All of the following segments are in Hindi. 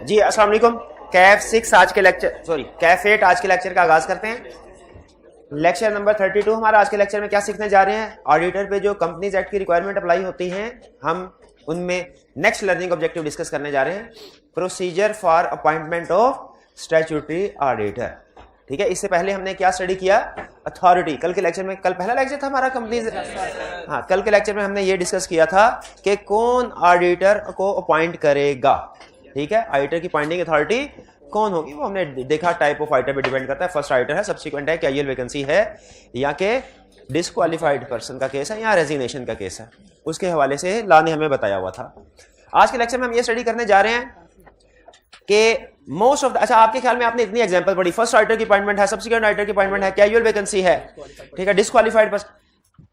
जी अस्सलाम वालेकुम। कैफ 8 आज के लेक्चर का आगाज करते हैं। लेक्चर नंबर 32 हमारा। आज के लेक्चर में क्या सीखने जा रहे हैं? ऑडिटर पे जो कंपनीज एक्ट की रिक्वायरमेंट अप्लाई होती हैं, हम उनमें नेक्स्ट लर्निंग ऑब्जेक्टिव डिस्कस करने जा रहे हैं। Procedure for appointment of statutory auditor. ठीक है, इससे पहले हमने क्या स्टडी किया? अथॉरिटी। कल के लेक्चर में, कल पहला लेक्चर था हमारा कंपनीज, हाँ, कल के लेक्चर में हमने ये डिस्कस किया था कि कौन ऑडिटर को अपॉइंट करेगा। ठीक है, ऑडिटर की अपॉइंटिंग अथॉरिटी कौन होगी वो हमने देखा। टाइप ऑफ ऑडिटर पे डिपेंड करता है। फर्स्ट ऑडिटर है, सब्सिक्वेंट है, कैजुअल वैकेंसी है या के डिस्क्वालिफाइड पर्सन का केस है या रेजिग्नेशन का केस है, उसके हवाले से लॉ ने हमें बताया हुआ था। आज के लेक्चर में हम ये स्टडी करने जा रहे हैं कि मोस्ट ऑफ द, अच्छा आपके ख्याल में आपने इतनी एग्जांपल पढ़ी, फर्स्ट ऑडिटर की अपॉइंटमेंट है, सब्सिक्वेंट ऑडिटर की अपॉइंटमेंट है, कैजुअल वैकेंसी है, ठीक है, डिस्क्वालिफाइड पर्सन।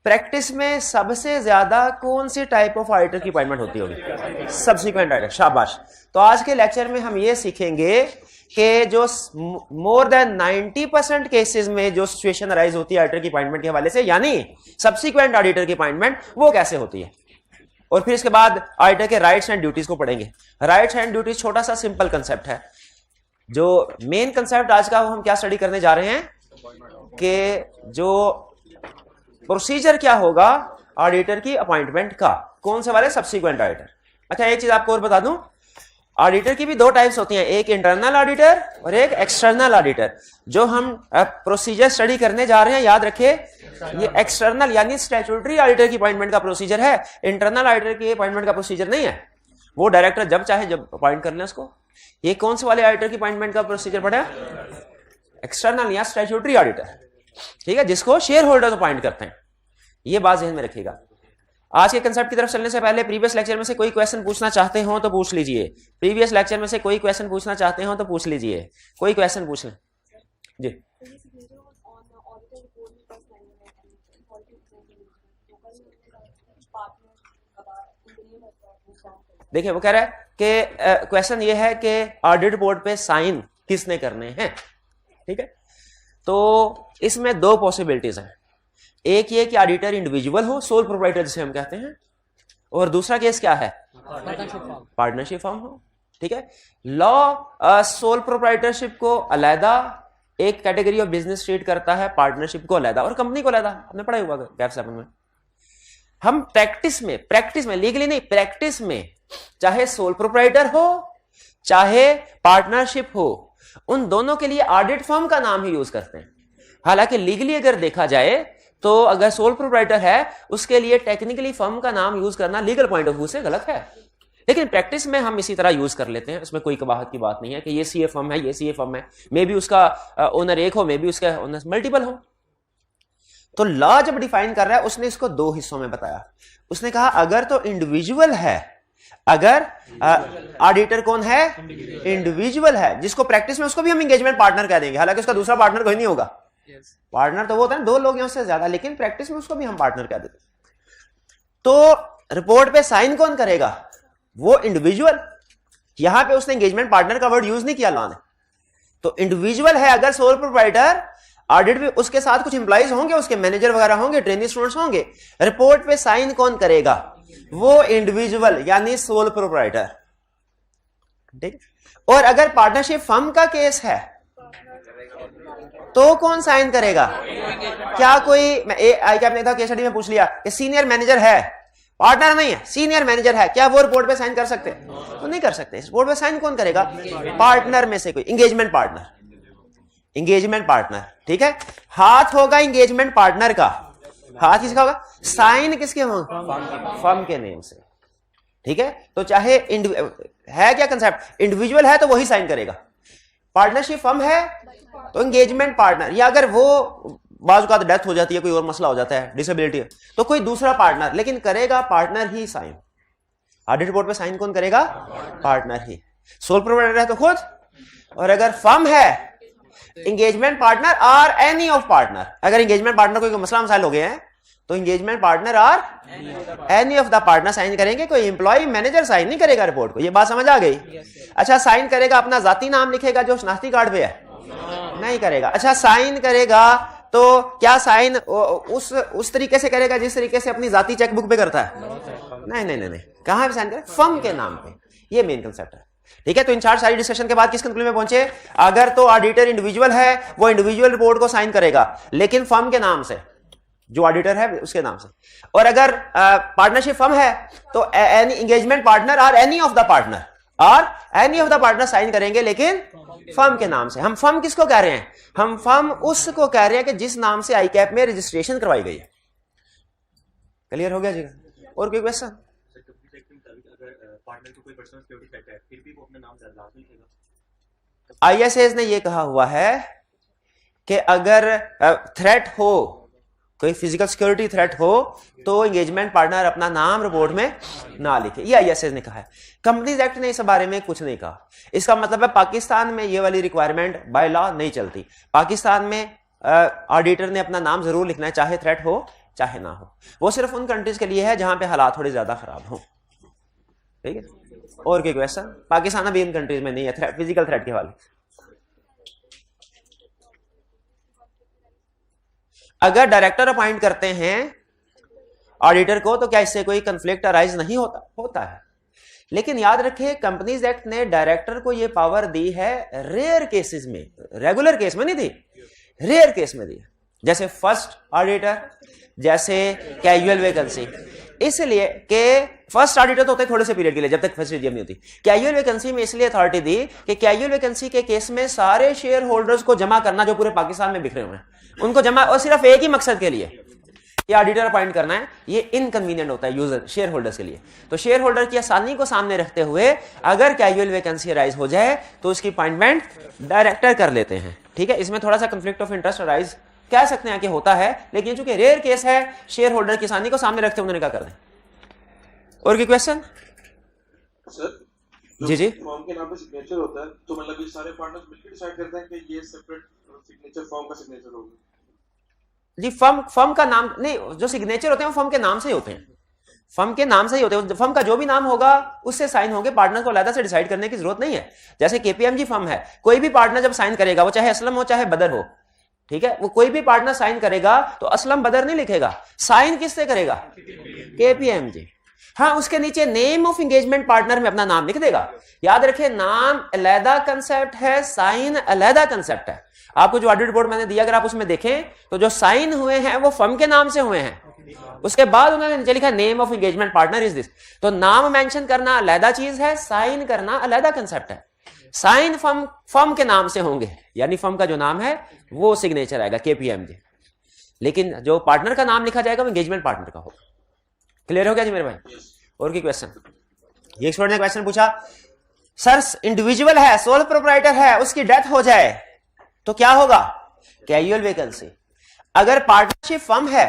प्रैक्टिस में सबसे ज्यादा कौन सी टाइप ऑफ ऑडिटर की अपॉइंटमेंट होती होगी? Subsequent auditor. शाबाश। तो आज के लेक्चर में हम ये सीखेंगे कि जो मोर देन 90% केसेस में जो सिचुएशन अराइज होती है ऑडिटर की अपॉइंटमेंट के हवाले से, यानी सब्सिक्वेंट ऑडिटर की अपॉइंटमेंट, वो कैसे होती है। और फिर इसके बाद ऑडिटर के राइट्स एंड ड्यूटीज को पढ़ेंगे। राइट्स एंड ड्यूटीज छोटा सा सिंपल कंसेप्ट है। जो मेन कंसेप्ट आज का वो हम क्या स्टडी करने जा रहे हैं कि जो प्रोसीजर क्या होगा ऑडिटर की अपॉइंटमेंट का। कौन से वाले? Subsequent auditor. अच्छा एक चीज आपको और बता दूं, ऑडिटर की भी दो टाइप्स होती हैं, एक इंटरनल ऑडिटर और एक एक्सटर्नल ऑडिटर। जो हम प्रोसीजर स्टडी करने जा रहे हैं, याद रखिए, ये एक्सटर्नल यानी स्टैट्यूटरी ऑडिटर की अपॉइंटमेंट का प्रोसीजर है। इंटरनल ऑडिटर की अपॉइंटमेंट का प्रोसीजर नहीं है। वो डायरेक्टर जब चाहे जब अपॉइंट कर ले उसको। ये कौन से वाले ऑडिटर की अपॉइंटमेंट का प्रोसीजर पड़ा? एक्सटर्नल या स्टैट्यूटरी ऑडिटर, ठीक है, जिसको शेयर होल्डर अपॉइंट करते हैं। ये बात ध्यान में रखिएगा। आज के कंसेप्ट की तरफ चलने से पहले प्रीवियस लेक्चर में से कोई क्वेश्चन पूछना चाहते हो तो पूछ लीजिए। प्रीवियस लेक्चर में से कोई क्वेश्चन पूछना चाहते हो तो पूछ लीजिए। कोई क्वेश्चन पूछ लें जी। देखिए वो कह रहा है कि क्वेश्चन ये है कि ऑडिट रिपोर्ट पे साइन किसने करने हैं। ठीक है, तो इसमें दो पॉसिबिलिटीज हैं। एक ये कि ऑडिटर इंडिविजुअल हो, सोल प्रोप्राइटर जिसे हम कहते हैं, और दूसरा केस क्या है? पार्टनरशिप फॉर्म हो। ठीक है, लॉ सोल प्रोप्राइटरशिप को अलहदा एक कैटेगरी ऑफ बिजनेस ट्रीट करता है, पार्टनरशिप को अलहदा और कंपनी को अलहदा। आपने पढ़ा हुआ कैफ 7 में। हम प्रैक्टिस में लीगली नहीं, प्रैक्टिस में चाहे सोल प्रोप्राइटर हो चाहे पार्टनरशिप हो, उन दोनों के लिए ऑडिट फर्म का नाम ही यूज करते हैं। हालांकि लीगली अगर देखा जाए तो अगर सोल प्रोप्राइटर है उसके लिए टेक्निकली फर्म का नाम यूज करना लीगल पॉइंट ऑफ व्यू से गलत है, लेकिन प्रैक्टिस में हम इसी तरह यूज कर लेते हैं। उसमें कोई कबाहत की बात नहीं है कि ये सीए फर्म है, ये सीए फर्म है। मे बी उसका ओनर एक हो, मे बी उसका ओनर मल्टीपल हो। तो लॉ जब डिफाइन कर रहा है उसने इसको दो हिस्सों में बताया। उसने कहा अगर तो इंडिविजुअल है, अगर ऑडिटर कौन है? इंडिविजुअल है, जिसको प्रैक्टिस में उसको भी हम एंगेजमेंट पार्टनर कह देंगे। हालांकि उसका दूसरा पार्टनर कोई नहीं होगा। पार्टनर तो वो होता है दो लोग या उससे ज्यादा, लेकिन प्रैक्टिस में उसको भी हम पार्टनर कह देते। तो रिपोर्ट पे साइन कौन करेगा? वो इंडिविजुअल। यहां पे उसने एंगेजमेंट पार्टनर का वर्ड यूज नहीं किया लॉ ने। तो इंडिविजुअल है अगर सोल प्रोप्राइटर, ऑडिट भी उसके साथ कुछ एम्प्लॉइज होंगे, उसके मैनेजर वगैरह होंगे, ट्रेनिंग स्टूडेंट्स होंगे। रिपोर्ट पे साइन कौन करेगा? वो इंडिविजुअल यानी सोल प्रोप्राइटर। ठीक। और अगर पार्टनरशिप फर्म का केस है तो कौन साइन करेगा? क्या कोई, मैं आपने था केस स्टडी में पूछ लिया कि सीनियर मैनेजर है, पार्टनर नहीं है, सीनियर मैनेजर है, क्या वो रिपोर्ट पे साइन कर सकते? तो नहीं कर सकते। रिपोर्ट पे साइन कौन करेगा? पार्टनर में से कोई, एंगेजमेंट पार्टनर। एंगेजमेंट पार्टनर, ठीक है, हाथ होगा एंगेजमेंट पार्टनर का। हाथ किसका होगा? साइन किसके होंगे? फर्म के नेम से। ठीक है, तो चाहे है क्या कंसेप्ट? इंडिविजुअल है तो वही साइन करेगा। पार्टनरशिप फर्म है तो एंगेजमेंट पार्टनर, या अगर वो बाजू का डेथ हो जाती है, कोई और मसला हो जाता है, डिसेबिलिटी है, तो कोई दूसरा पार्टनर, लेकिन करेगा पार्टनर ही साइन। ऑडिट रिपोर्ट पे साइन कौन करेगा? पार्टनर ही। सोल प्रोप्राइटर है तो खुद, और अगर फर्म है एंगेजमेंट पार्टनर और एनी ऑफ पार्टनर। अगर एंगेजमेंट पार्टनर कोई मसला मसाइल हो गए हैं तो एंगेजमेंट पार्टनर और any of the partner sign करेंगे। कोई एम्प्लॉय मैनेजर साइन नहीं करेगा रिपोर्ट को। ये बात समझ आ गई? अच्छा, साइन करेगा अपना जाती नाम लिखेगा जो शनाख्ती कार्ड पे है? नहीं करेगा। अच्छा, साइन करेगा तो क्या साइन उस तरीके से करेगा जिस तरीके से अपनी जाती चेकबुक पे करता है? नहीं नहीं नहीं, नहीं। कहां पे साइन करेगा? फर्म के नाम पे। ये मेन कंसेप्ट है। ठीक है, तो इन चार सारी डिस्कशन के बाद किस कंक्लूजन में पहुंचे? अगर तो ऑडिटर इंडिविजुअल है, वो इंडिविजुअल रिपोर्ट को साइन करेगा, लेकिन फर्म के नाम से, जो ऑडिटर है उसके नाम से। और अगर पार्टनरशिप फर्म है तो एनी एंगेजमेंट पार्टनर और any of the partner sign करेंगे, लेकिन फर्म के नाम से। हम फर्म किसको कह रहे हैं? हम फर्म उसको कह रहे हैं कि जिस नाम से आईकैप में रजिस्ट्रेशन करवाई गई है। क्लियर हो गया जी? और कोई क्वेश्चन? आईएसएस ने यह कहा हुआ है कि अगर थ्रेट हो, कोई फिजिकल सिक्योरिटी थ्रेट हो, तो एंगेजमेंट पार्टनर अपना नाम रिपोर्ट में ना लिखे। ये आईएसएस ने कहा है। कंपनीज एक्ट ने इस बारे में कुछ नहीं कहा। इसका मतलब है पाकिस्तान में ये वाली रिक्वायरमेंट बाय लॉ नहीं चलती। पाकिस्तान में ऑडिटर ने अपना नाम जरूर लिखना है, चाहे थ्रेट हो चाहे ना हो। वो सिर्फ उन कंट्रीज के लिए है जहां पे हालात थोड़े ज्यादा खराब हो। ठीक है, और कोई क्वेश्चन? पाकिस्तान अभी इन कंट्रीज में नहीं है फिजिकल थ्रेट के वाले। अगर डायरेक्टर अपॉइंट करते हैं ऑडिटर को, तो क्या इससे कोई कंफ्लिक्ट अराइज नहीं होता है। लेकिन याद रखिए, कंपनीज एक्ट ने डायरेक्टर को यह पावर दी है रेयर केसेस में, रेगुलर केस में नहीं दी, रेयर केस में दी। जैसे फर्स्ट ऑडिटर, जैसे कैजुअल वैकेंसी। इसलिए कि फर्स्ट ऑडिटर तो होते थोड़े से पीरियड के लिए, जब तक फर्स्ट एजीएम नहीं होती। कैजुअल वैकेंसी में इसलिए अथॉरिटी दी कि कैजुअल वैकेंसी के केस में सारे शेयर होल्डर्स को जमा करना जो पूरे पाकिस्तान में बिखरे हुए हैं, उनको जमा, और सिर्फ एक ही मकसद के लिए कि ऑडिटर अपॉइंट करना है। ये इनकन्वीनियंट होता है यूजर, शेयर होल्डर्स के लिए। तो शेयर होल्डर की आसानी को सामने रखते हुए अगर कैजुअल वैकेंसी अराइज हो जाए तो उसकी अपॉइंटमेंट डायरेक्टर कर लेते हैं। ठीक है, इसमें थोड़ा सा कंफ्लिक्ट ऑफ इंटरेस्ट अराइज कह सकते हैं कि होता है, लेकिन चूंकि रेयर केस है, शेयर होल्डर की आसानी को सामने रखते हुए उन्होंने क्या कर दें। और कोई क्वेश्चन? जी जी, फॉर्म के नाम पे सिग्नेचर होता है, तो मतलब ये सारे पार्टनर्स मिलकर डिसाइड करते हैं कि ये सेपरेट सिग्नेचर फॉर्म का सिग्नेचर होगा जी। फर्म का नाम नहीं, जो सिग्नेचर होते हैं वो फर्म के नाम से ही होते हैं, फर्म के नाम से ही होते हैं। फर्म का जो भी नाम होगा उससे साइन होंगे, पार्टनर को अलग से डिसाइड करने की जरूरत नहीं है। जैसे केपीएमजी फर्म है, कोई भी पार्टनर जब साइन करेगा, वो चाहे असलम हो चाहे बदर हो, ठीक है, वो कोई भी पार्टनर साइन करेगा तो असलम बदर नहीं लिखेगा, साइन किससे करेगा? केपीएमजी। हाँ, उसके नीचे नेम ऑफ एंगेजमेंट पार्टनर में अपना नाम लिख देगा। याद रखिए, नाम अलहदा कंसेप्ट है, साइन अलहदा कंसेप्ट है। आपको जो ऑडिट रिपोर्ट मैंने दिया, अगर आप उसमें देखें तो जो साइन हुए हैं वो फर्म के नाम से हुए हैं। उसके बाद उन्होंने नीचे लिखा name of engagement partner is this. तो नाम मेंशन करना अलहदा चीज है, साइन करना अलहदा कंसेप्ट है। साइन फर्म के नाम से होंगे, यानी फर्म का जो नाम है वो सिग्नेचर आएगा केपीएमजी, लेकिन जो पार्टनर का नाम लिखा जाएगा वो एंगेजमेंट पार्टनर का होगा। क्लियर हो गया जी मेरे भाई? और की क्वेश्चन? ये स्टूडेंट ने क्वेश्चन पूछा, सर इंडिविजुअल है, सोल प्रोप्राइटर है, उसकी डेथ हो जाए तो क्या होगा? Casual vacancy. अगर पार्टनरशिप फर्म है,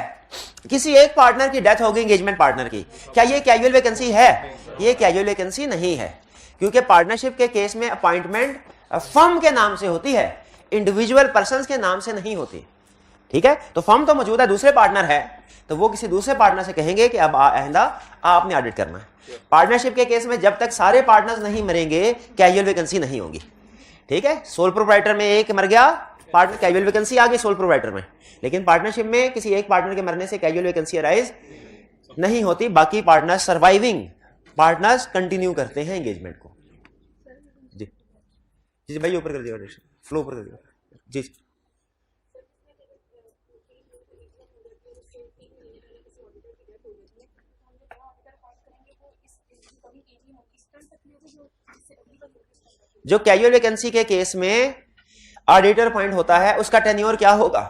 किसी एक पार्टनर की डेथ होगी एंगेजमेंट पार्टनर की, क्या ये कैजुअल वैकेंसी है? ये कैजुअल वैकेंसी नहीं है, क्योंकि पार्टनरशिप के केस में अपॉइंटमेंट फर्म के नाम से होती है, इंडिविजुअल पर्सन के नाम से नहीं होती। ठीक है, तो फर्म तो मौजूद है, दूसरे पार्टनर है, तो वो किसी दूसरे पार्टनर से कहेंगे कि अब आइंदा आपने ऑडिट करना है। पार्टनरशिप के केस में जब तक सारे पार्टनर्स नहीं मरेंगे, कैजुअल वैकेंसी नहीं होगी। ठीक है, सोल प्रोप्राइटर में एक मर गया, पार्टनर कैजुअल वैकेंसी आ गई सोल प्रोप्राइटर में, लेकिन पार्टनरशिप में किसी एक पार्टनर के मरने से कैजुअल वैकेंसी अराइज नहीं होती। बाकी पार्टनर्स, सर्वाइविंग पार्टनर्स कंटिन्यू करते हैं एंगेजमेंट को। जी जी भाई, ऊपर कर दिया, फ्लो ऊपर कर दिया जी। जो कैजुअल वैकेंसी के केस में ऑडिटर अपॉइंट होता है, उसका टेन्योर क्या होगा?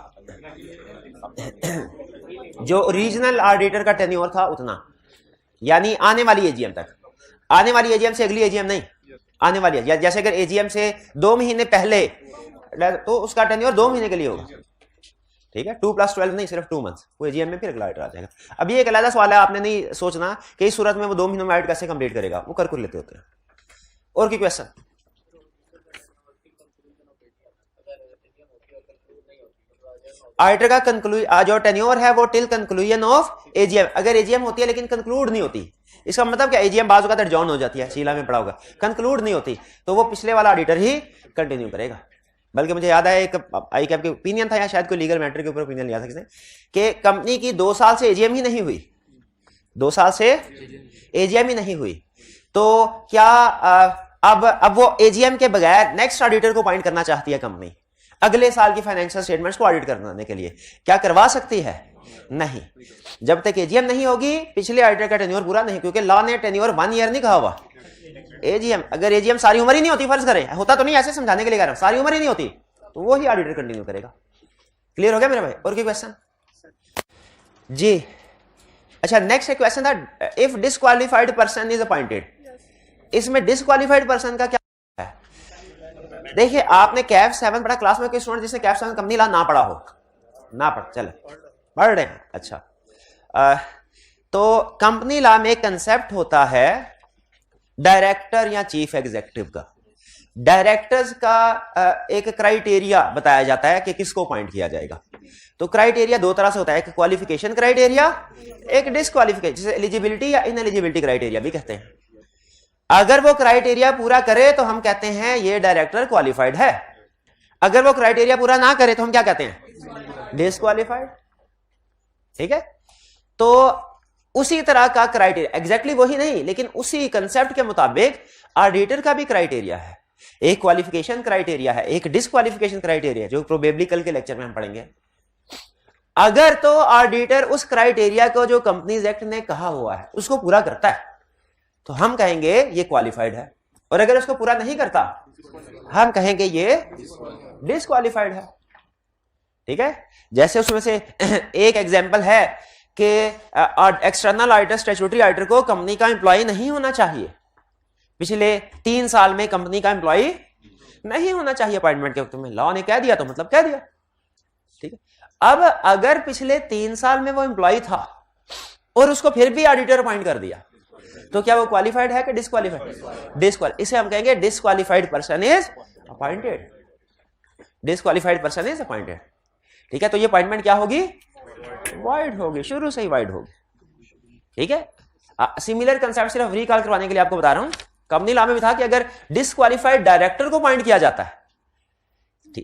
जो रीजनल ऑडिटर का टेन्योर था उतना, यानी आने वाली एजीएम तक। आने वाली एजीएम से अगली एजीएम नहीं, आने वाली एजीएम। जैसे अगर एजीएम से 2 महीने पहले, तो उसका टेन्योर 2 महीने के लिए होगा। ठीक है, 2+12 नहीं, सिर्फ 2 मंथ्स। वो एजीएम में फिर अगला ऑडिटर आ जाएगा। अब ये एक अलग सवाल है, आपने नहीं सोचना कि इस सूरत में वो 2 महीनों में ऑडिट कैसे कंप्लीट करेगा, वो कर लेते होते हैं। और की क्वेश्चन? ऑडिटर का जो टेन्योर है वो टिल कंक्लूजन ऑफ एजीएम। अगर एजीएम होती है लेकिन कंक्लूड नहीं होती, इसका मतलब क्या? एजीएम बाजू का एडजॉर्न हो जाती है, शीला में पड़ा होगा, कंक्लूड नहीं होती, तो वो पिछले वाला ऑडिटर ही कंटिन्यू करेगा। बल्कि मुझे याद है एक आईकैप के ओपिनियन था, या शायद कोई लीगल मैटर के ऊपर ओपिनियन लिया था किसने, कि कंपनी की 2 साल से एजीएम ही नहीं हुई, 2 साल से एजीएम ही नहीं हुई, तो क्या अब वो एजीएम के बगैर नेक्स्ट ऑडिटर को अपॉइंट करना चाहती है कंपनी अगले साल की फाइनेंशियल स्टेटमेंट्स को ऑडिट करने के लिए, क्या करवा सकती है? नहीं। जब तक एजीएम नहीं होगी पिछले ऑडिटर का टेन्योर पूरा नहीं, क्योंकि लॉ ने टेन्योर 1 ईयर नहीं कहा हुआ। एजीएम, अगर एजीएम सारी उम्र ही नहीं होती, फर्ज करें, होता तो नहीं, ऐसे समझाने के लिए कह रहा हूं, सारी उम्र ही नहीं होती तो वो ही ऑडिटर कंटिन्यू करेगा। क्लियर हो गया मेरे भाई? और कोई क्वेश्चन जी? अच्छा, नेक्स्ट क्वेश्चन था, if disqualified person is appointed. इसमें डिसक्वालिफाइड पर्सन का क्या है? देखिए, आपने कैफ 7 पढ़ा, क्लास में कोई स्टूडेंट जिसने कैफ 7 कंपनी लॉ ना पढ़ा हो? ना पढ़, चले पढ़ रहे हैं। अच्छा, तो कंपनी लॉ में कंसेप्ट होता है डायरेक्टर या चीफ एग्जीक्यूटिव का। डायरेक्टर्स का एक क्राइटेरिया बताया जाता है कि किसको अपॉइंट किया जाएगा। तो क्राइटेरिया दो तरह से होता है, एक क्वालिफिकेशन क्राइटेरिया, एक डिसक्वालिफिकेशन, जिसे एलिजिबिलिटी या इनएलिजिबिलिटी क्राइटेरिया भी कहते हैं। अगर वो क्राइटेरिया पूरा करे तो हम कहते हैं ये डायरेक्टर क्वालिफाइड है, अगर वो क्राइटेरिया पूरा ना करे तो हम क्या कहते हैं? डिसक्वालिफाइड। ठीक है, तो उसी तरह का क्राइटेरिया, एग्जैक्टली वही नहीं लेकिन उसी कंसेप्ट के मुताबिक ऑडिटर का भी क्राइटेरिया है। एक क्वालिफिकेशन क्राइटेरिया है, एक डिसक्वालिफिकेशन क्राइटेरिया, जो प्रोबेबली कल के लेक्चर में हम पढ़ेंगे। अगर तो ऑडिटर उस क्राइटेरिया को जो कंपनीज एक्ट ने कहा हुआ है उसको पूरा करता है तो हम कहेंगे ये क्वालिफाइड है, और अगर उसको पूरा नहीं करता हम कहेंगे ये डिसक्वालिफाइड है। ठीक है, जैसे उसमें से एक एग्जांपल है कि एक्सटर्नल ऑडिटर, स्टैट्यूटरी ऑडिटर को कंपनी का एम्प्लॉय नहीं होना चाहिए, पिछले 3 साल में कंपनी का एम्प्लॉय नहीं होना चाहिए अपॉइंटमेंट के वक्त में। लॉ ने कह दिया तो मतलब कह दिया। ठीक है, अब अगर पिछले 3 साल में वो एम्प्लॉय था और उसको फिर भी ऑडिटर अपॉइंट कर दिया तो क्या वो क्वालिफाइड है कि डिसक्वालिफाइड? डिसक्वालिफाइड। इसे हम कहेंगे disqualified person is appointed. Disqualified person is appointed. ठीक है, तो ये अपॉइंटमेंट क्या होगी? वाइड होगी, शुरू से ही वाइड होगी। ठीक है, सिमिलर कंसेप्ट सिर्फ रिकॉल करवाने के लिए आपको बता रहा हूं। कंपनी लॉ में भी था कि अगर डिसक्वालिफाइड डायरेक्टर को अपॉइंट किया जाता है,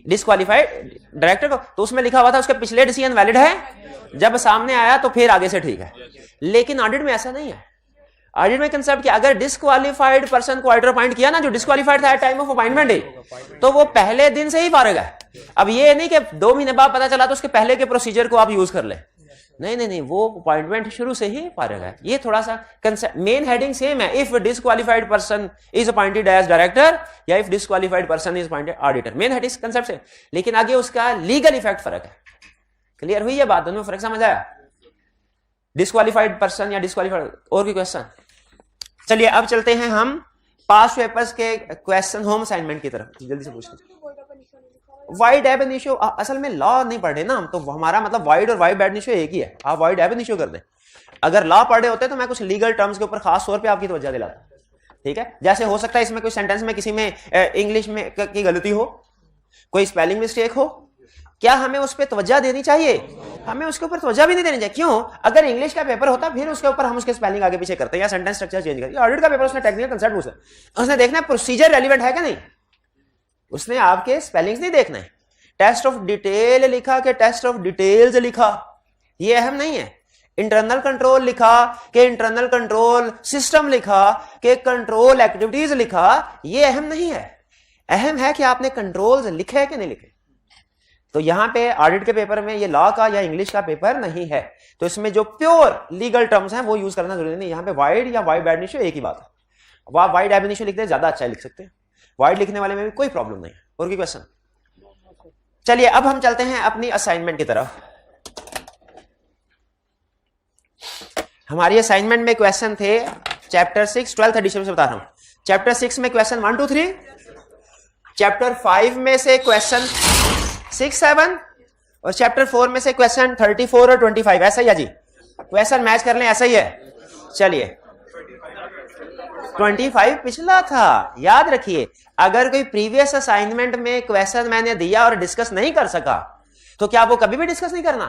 डिसक्वालिफाइड डायरेक्टर को, तो उसमें लिखा हुआ था उसके पिछले डिसीजन वैलिड है, जब सामने आया तो फिर आगे से ठीक है। लेकिन ऑडिट में ऐसा नहीं है। ऑडिट में कंसेप्ट क्या, अगर डिसक्वालिफाइड पर्सन को ऑडिटर अपॉइंट किया ना, जो डिसक्वालिफाइड था टाइम ऑफ अपॉइंटमेंट ही, तो वो पहले दिन से ही फारिग है। अब ये नहीं कि 2 महीने बाद पता चला तो उसके पहले के प्रोसीजर को आप यूज कर ले, नहीं नहीं नहीं, वो अपॉइंटमेंट शुरू से ही फारिग है। ये थोड़ा सा कंसेप्ट, मेन हेडिंग सेम है, if disqualified person is appointed as director या if disqualified person is appointed auditor, main heading concept से, लेकिन आगे उसका लीगल इफेक्ट फर्क है। क्लियर हुई ये बात? दोनों में फर्क समझ आया? डिसक्वालिफाइड पर्सन या डिसक्वालिफाइड। और भी क्वेश्चन? चलिए अब चलते हैं हम पास्ट पेपर्स के क्वेश्चन होम असाइनमेंट की तरफ। जल्दी से पूछते हैं। वाइड एब इनिशियो, असल में लॉ नहीं पढ़ रहे ना हम, तो हमारा मतलब वाइड और वाइड एब इनिशियो एक ही है। आप वाइड एब इनिशियो कर दें। अगर लॉ पढ़ रहे होते तो मैं कुछ लीगल टर्म्स के ऊपर खास तौर पे आपकी तवज्जो दिलाता। ठीक है, जैसे हो सकता है इसमें कोई सेंटेंस में किसी में इंग्लिश में की गलती हो, कोई स्पेलिंग मिस्टेक हो, क्या हमें उस पर तवज्जो देनी चाहिए? हमें उसके ऊपर तवज्जो भी नहीं देनी चाहिए। क्यों? अगर इंग्लिश का पेपर होता फिर उसके ऊपर हम उसके स्पेलिंग आगे पीछे करते हैं या सेंटेंस स्ट्रक्चर चेंज करते हैं। ऑडिट का पेपर उसने टेक्निकल कंसेप्ट पूछा, उसने देखना है प्रोसीजर रेलिवेंट है कि नहीं, उसने आपके स्पेलिंग्स नहीं देखना है। टेस्ट ऑफ डिटेल लिखा कि टेस्ट ऑफ डिटेल्स लिखा, ये अहम नहीं है। इंटरनल कंट्रोल लिखा कि इंटरनल कंट्रोल सिस्टम लिखा कि कंट्रोल एक्टिविटीज लिखा, ये अहम नहीं है। अहम है कि आपने कंट्रोल्स लिखे कि नहीं लिखे। तो यहां पे ऑडिट के पेपर में ये लॉ का या इंग्लिश का पेपर नहीं है, तो इसमें जो प्योर लीगल टर्म्स हैं वो यूज करना जरूरी नहीं। यहां पे वाइड या वाइड एब इनिशियो एक ही बात है। आप वाइड एब इनिशियो लिखते हैं ज्यादा अच्छा लिख सकते हैं, वाइड लिखने वाले में भी कोई प्रॉब्लम नहीं है। और कोई क्वेश्चन? चलिए अब हम चलते हैं अपनी असाइनमेंट की तरफ। हमारी असाइनमेंट में क्वेश्चन थे चैप्टर 6 12th एडिशन से बता रहा हूं। चैप्टर 6 में क्वेश्चन 1 2 3, चैप्टर 5 में से क्वेश्चन 6 7 और चैप्टर 4 में से क्वेश्चन 34 और 25। ऐसा ही है जी, क्वेश्चन मैच कर लें, ऐसा ही है। चलिए 25 पिछला था, याद रखिए। अगर कोई प्रीवियस असाइनमेंट में क्वेश्चन मैंने दिया और डिस्कस नहीं कर सका तो क्या वो कभी भी डिस्कस नहीं करना?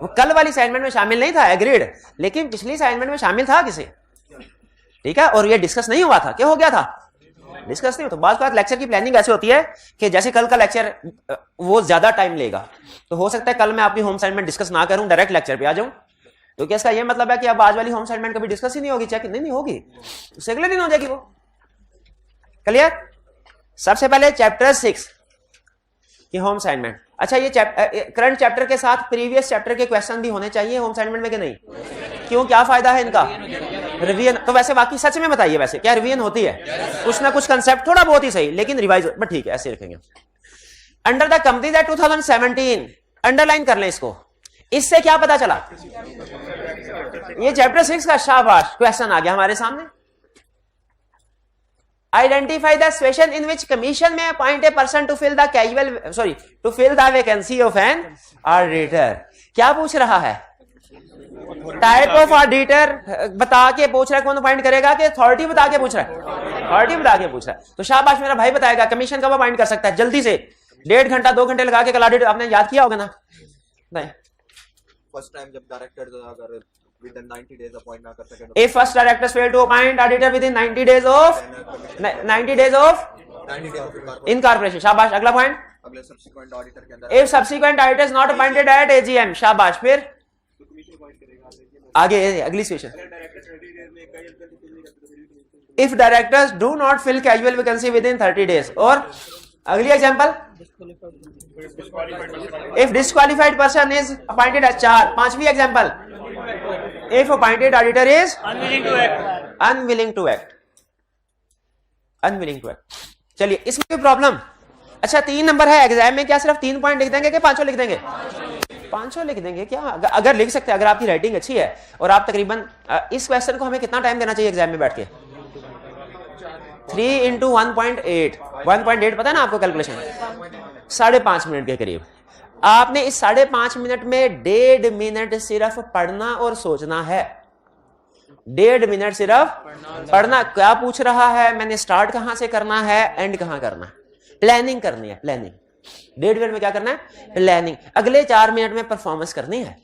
वो कल वाली असाइनमेंट में शामिल नहीं था, एग्रीड, लेकिन पिछली असाइनमेंट में शामिल था किसी, ठीक है, और ये डिस्कस नहीं हुआ था। क्या हो गया था? डिस्कस नहीं हो। तो बात लेक्चर की प्लानिंग ऐसे होती है कि जैसे कल का लेक्चर वो ज्यादा टाइम लेगा, तो हो सकता है कल मैं आपकी होम असाइनमेंट डिस्कस ना करूं, डायरेक्ट लेक्चर पे आ जाऊं। तो क्या इसका ये मतलब है कि अब आज वाली होम असाइनमेंट कभी डिस्कस ही नहीं होगी? चेक नहीं होगी, उससे अगले दिन हो जाएगी वो। क्लियर? सबसे पहले चैप्टर 6 की होम असाइनमेंट। अच्छा, ये करंट चैप्टर के साथ प्रीवियस चैप्टर के क्वेश्चन भी होने चाहिए होम असाइनमेंट में कि नहीं? क्यों, क्या फायदा है इनका? रिवीजन। तो वैसे बाकी सच में बताइए, वैसे क्या रिवीजन होती है? कुछ ना कुछ कंसेप्ट, थोड़ा बहुत ही सही, लेकिन रिवाइज, बट ठीक है, ऐसे रखेंगे। Under the companies act 2017, underline कर लें इसको। इससे क्या पता चला? ये चैप्टर 6 का शाबाश क्वेश्चन आ गया हमारे सामने। Identify the situation in which commission में appoint a person to fill the to fill the vacancy of an auditor. क्या पूछ रहा है? टाइप ऑफ ऑडिटर बता के पूछ रहा है, कौन अपॉइंट करेगा, कि अथॉरिटी बता के पूछ रहा है? अथॉरिटी बता के पूछ रहा है। तो शाबाश, मेरा भाई बताएगा कमीशन कब अपॉइंट कर सकता है, जल्दी से। 1.5 घंटा 2 घंटे लगा के कल ऑडिट आपने याद किया होगा ना? नहीं, फर्स्ट टाइम जब डायरेक्टर अगर within 90 days अपॉइंट ना कर सके तो, if first directors fail to appoint auditor within 90 days of 90 days of incorporation। शाबाश, अगला पॉइंट। अगले सब्सिक्वेंट ऑडिटर के अंदर if subsequent auditor is not appointed at AGM। शाबाश, फिर आगे अगली situation. if directors do not fill casual vacancy within 30 days। और अगली example, if disqualified person is appointed as 4। पांचवी example, if appointed auditor is unwilling to act। चलिए, इसमें कोई प्रॉब्लम? अच्छा, 3 नंबर है एग्जाम में, क्या सिर्फ 3 पॉइंट लिख देंगे कि 5 लिख देंगे? 5 लिख देंगे क्या? अगर लिख सकते हैं, अगर आपकी राइटिंग अच्छी है और आप तकरीबन इस क्वेश्चन को हमें कितना टाइम देना चाहिए एग्जाम में बैठ के? 3 into 1.8 1.8 पता है ना आपको कैलकुलेशन? 5.5 मिनट के करीब। आपने इस 5.5 मिनट में 1.5 मिनट सिर्फ पढ़ना और सोचना है। 1.5 मिनट सिर्फ पढ़ना। क्या पूछ रहा है, मैंने स्टार्ट कहां से करना है, एंड कहां करना है, प्लानिंग करनी है। प्लानिंग 1.5 मिनट में क्या करना है? प्लानिंग। अगले 4 मिनट में परफॉर्मेंस करनी है,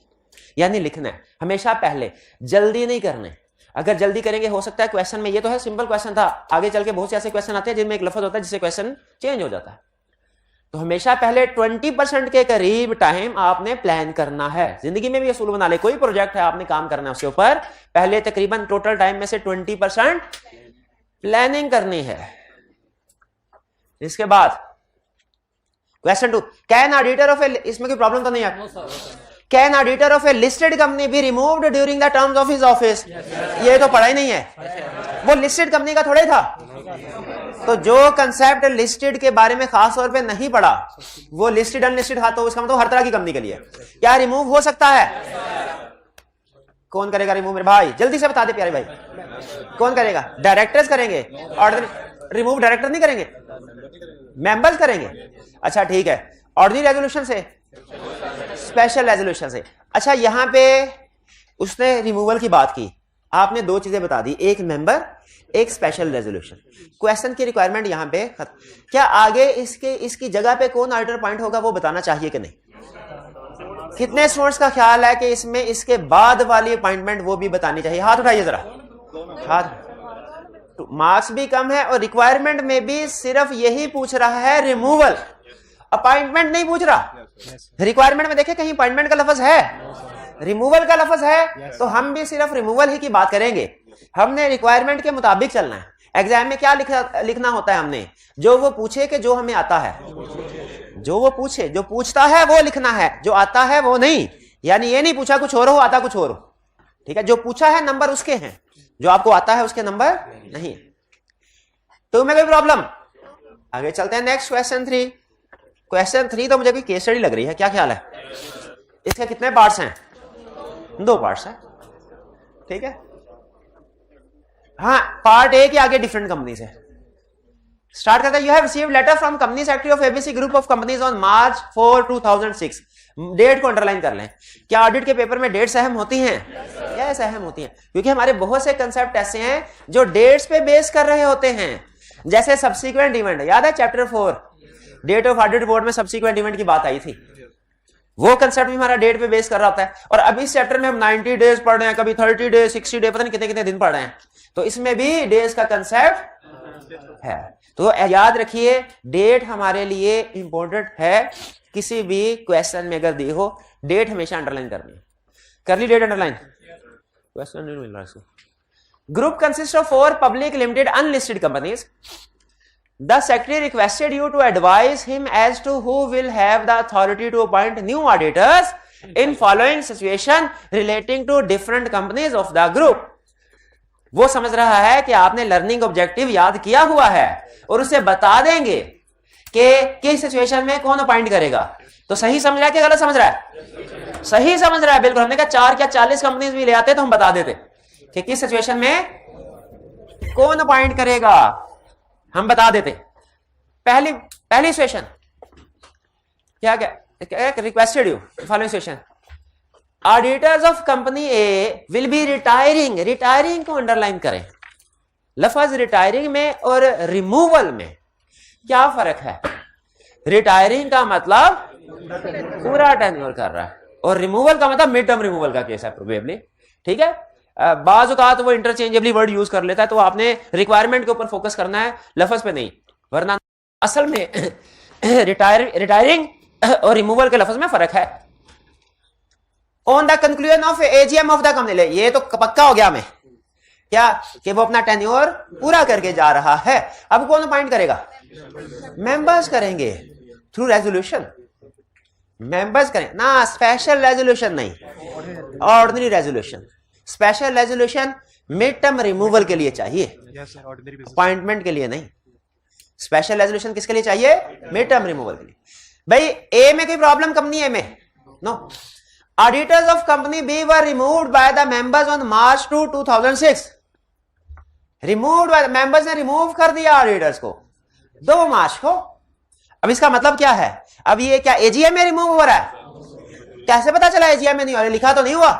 यानी लिखना है। हमेशा पहले जल्दी नहीं करने। अगर जल्दी करेंगे हो सकता है क्वेश्चन में, ये तो है सिंपल क्वेश्चन था, आगे चल के बहुत से ऐसे क्वेश्चन आते हैं जिनमें एक लफ्ज होता है जिससे क्वेश्चन चेंज हो जाता है। तो हमेशा पहले 20% के करीब टाइम आपने प्लान करना है। जिंदगी में भी असूल बना ले, कोई प्रोजेक्ट है आपने काम करना है उसके ऊपर, पहले तकरीबन टोटल टाइम में से 20% प्लानिंग करनी है। इसके बाद क्वेश्चन 2, कैन ऑडिटर ऑफ ए, इसमें कोई प्रॉब्लम तो नहीं है? Can auditor of a listed company be removed during the terms of his office. ये तो पढ़ा ही नहीं है, वो लिस्टेड कंपनी का थोड़ा ही था। तो जो कंसेप्ट लिस्टेड के बारे में खास तौर पे नहीं पढ़ा, वो लिस्टेड अनलिस्टेड था, तो उसका मतलब हर तरह की कंपनी के लिए क्या रिमूव हो सकता है? कौन करेगा रिमूव मेरे भाई? जल्दी से बता दे प्यारे भाई, कौन करेगा? डायरेक्टर्स करेंगे। ऑर्डिनरी रिमूव डायरेक्टर नहीं करेंगे, मेंबर्स करेंगे। अच्छा ठीक है, ऑर्डिनरी रेजोल्यूशन से, स्पेशल रेजोल्यूशन से। अच्छा, यहां पे उसने रिमूवल की बात की, आपने 2 चीजें बता दी, एक मेंबर, एक स्पेशल रेजोल्यूशन। क्वेश्चन की रिक्वायरमेंट यहां पे क्या आगे इसकी जगह पे कौन ऑडिटर अपॉइंट होगा वो बताना चाहिए कि नहीं? कितने स्टूडेंट्स का ख्याल है कि इसमें इसके बाद वाली अपॉइंटमेंट वो भी बतानी चाहिए? हाथ उठाइए जरा, हाथ। मार्क्स भी कम है और रिक्वायरमेंट में भी सिर्फ यही पूछ रहा है, रिमूवल, अपॉइंटमेंट नहीं पूछ रहा। रिक्वायरमेंट में देखे कहीं अपॉइंटमेंट का लफ्ज है, रिमूवल का लफ्ज है, तो हम भी सिर्फ रिमूवल ही की बात करेंगे। हमने रिक्वायरमेंट के मुताबिक चलना है। एग्जाम में क्या लिखना होता है हमने? जो वो पूछे कि जो हमें आता है, जो वो पूछे, जो पूछता है वो लिखना है, जो आता है वो नहीं। यानी ये नहीं पूछा कुछ और हो, आता कुछ और हो। ठीक है, जो पूछा है नंबर उसके हैं, जो आपको आता है उसके नंबर नहीं। तो मैं कोई प्रॉब्लम? आगे चलते हैं नेक्स्ट क्वेश्चन 3। क्वेश्चन 3 तो मुझे कोई केस स्टडी लग रही है, क्या ख्याल है? इसके कितने पार्ट्स हैं? 2 पार्ट्स हैं। ठीक है, हाँ, पार्ट ए के आगे डिफरेंट कंपनी से स्टार्ट करता है। You have received letter from company secretary of ABC group of companies on March 4, 2006। Date को अंडरलाइन कर लें। क्या ऑडिट के पेपर में डेट्स अहम होती हैं? यस, अहम होती हैं, क्योंकि हमारे बहुत से कंसेप्ट ऐसे हैं जो डेट्स पे बेस कर रहे होते हैं। जैसे सब्सिक्वेंट इवेंट, याद है chapter 4 date of audit report में सब्सिक्वेंट इवेंट की बात आई थी। वो कंसेप्ट भी हमारा डेट पे बेस कर रहा होता है। और अभी इस चैप्टर में हम 90 डेज पढ़ रहे हैं, कभी 30 डेज, 60 डेज, पता नहीं कितने कितने दिन पढ़ रहे हैं। तो इसमें भी डेज का कंसेप्ट है। तो याद रखिए, डेट हमारे लिए इंपॉर्टेंट है। किसी भी क्वेश्चन में अगर दी हो, डेट हमेशा अंडरलाइन करनी है। कर ली डेट अंडरलाइन? क्वेश्चन नहीं मिल रहा इसको। Group consist of 4 public limited unlisted companies. The secretary requested you to advise him as to who will have the authority to appoint new auditors in following situation relating to different companies of the group. वो समझ रहा है कि आपने लर्निंग ऑब्जेक्टिव याद किया हुआ है और उसे बता देंगे कि किस सिचुएशन में कौन अपॉइंट करेगा। तो सही समझ रहा है कि गलत समझ रहा है? सही समझ रहा है, बिल्कुल। हमने कहा 4 क्या 40 कंपनीज भी ले आते तो हम बता देते कि किस सिचुएशन में कौन अपॉइंट करेगा, हम बता देते। पहली सिचुएशन क्या requested you following situation, auditors of company A will be retiring. Retiring को अंडरलाइन करें। लफ्ज रिटायरिंग में और रिमूवल में क्या फर्क है? रिटायरिंग का मतलब पूरा टेन्योर कर रहा है और रिमूवल का मतलब मिड टर्म रिमूवल का केस है प्रोबेबली, ठीक है। बाज़ औक़ात वो इंटरचेंजेबली वर्ड यूज कर लेता है, तो आपने रिक्वायरमेंट के ऊपर फोकस करना है, लफ्ज पे नहीं, वरना असल में रिटायरिंग और रिमूवल के लफ्ज में फर्क है। On the conclusion of AGM of the company, ये तो पक्का हो गया हमें क्या कि वो अपना टेन्योर पूरा करके जा रहा है। अब कौन अपॉइंट करेगा? मेंबर्स करेंगे थ्रू रेजोल्यूशन। मेंबर्स करें ना, स्पेशल रेजोल्यूशन नहीं, ordinary resolution. Special resolution mid term removal के लिए चाहिए, अपॉइंटमेंट के लिए नहीं। स्पेशल रेजोल्यूशन किसके लिए चाहिए? मिड टर्म रिमूवल के लिए। भाई ए में कोई प्रॉब्लम कंपनी ए में? No. Auditors of company B were removed by the members on March 2, 2006। Removed by members ने रिमूव कर दिया ऑडिटर्स को 2 मार्च को। अब इसका मतलब क्या है? अब ये क्या एजीएम में रिमूव हो रहा है? कैसे पता चला एजीएम में नहीं हो रहा? लिखा तो नहीं हुआ।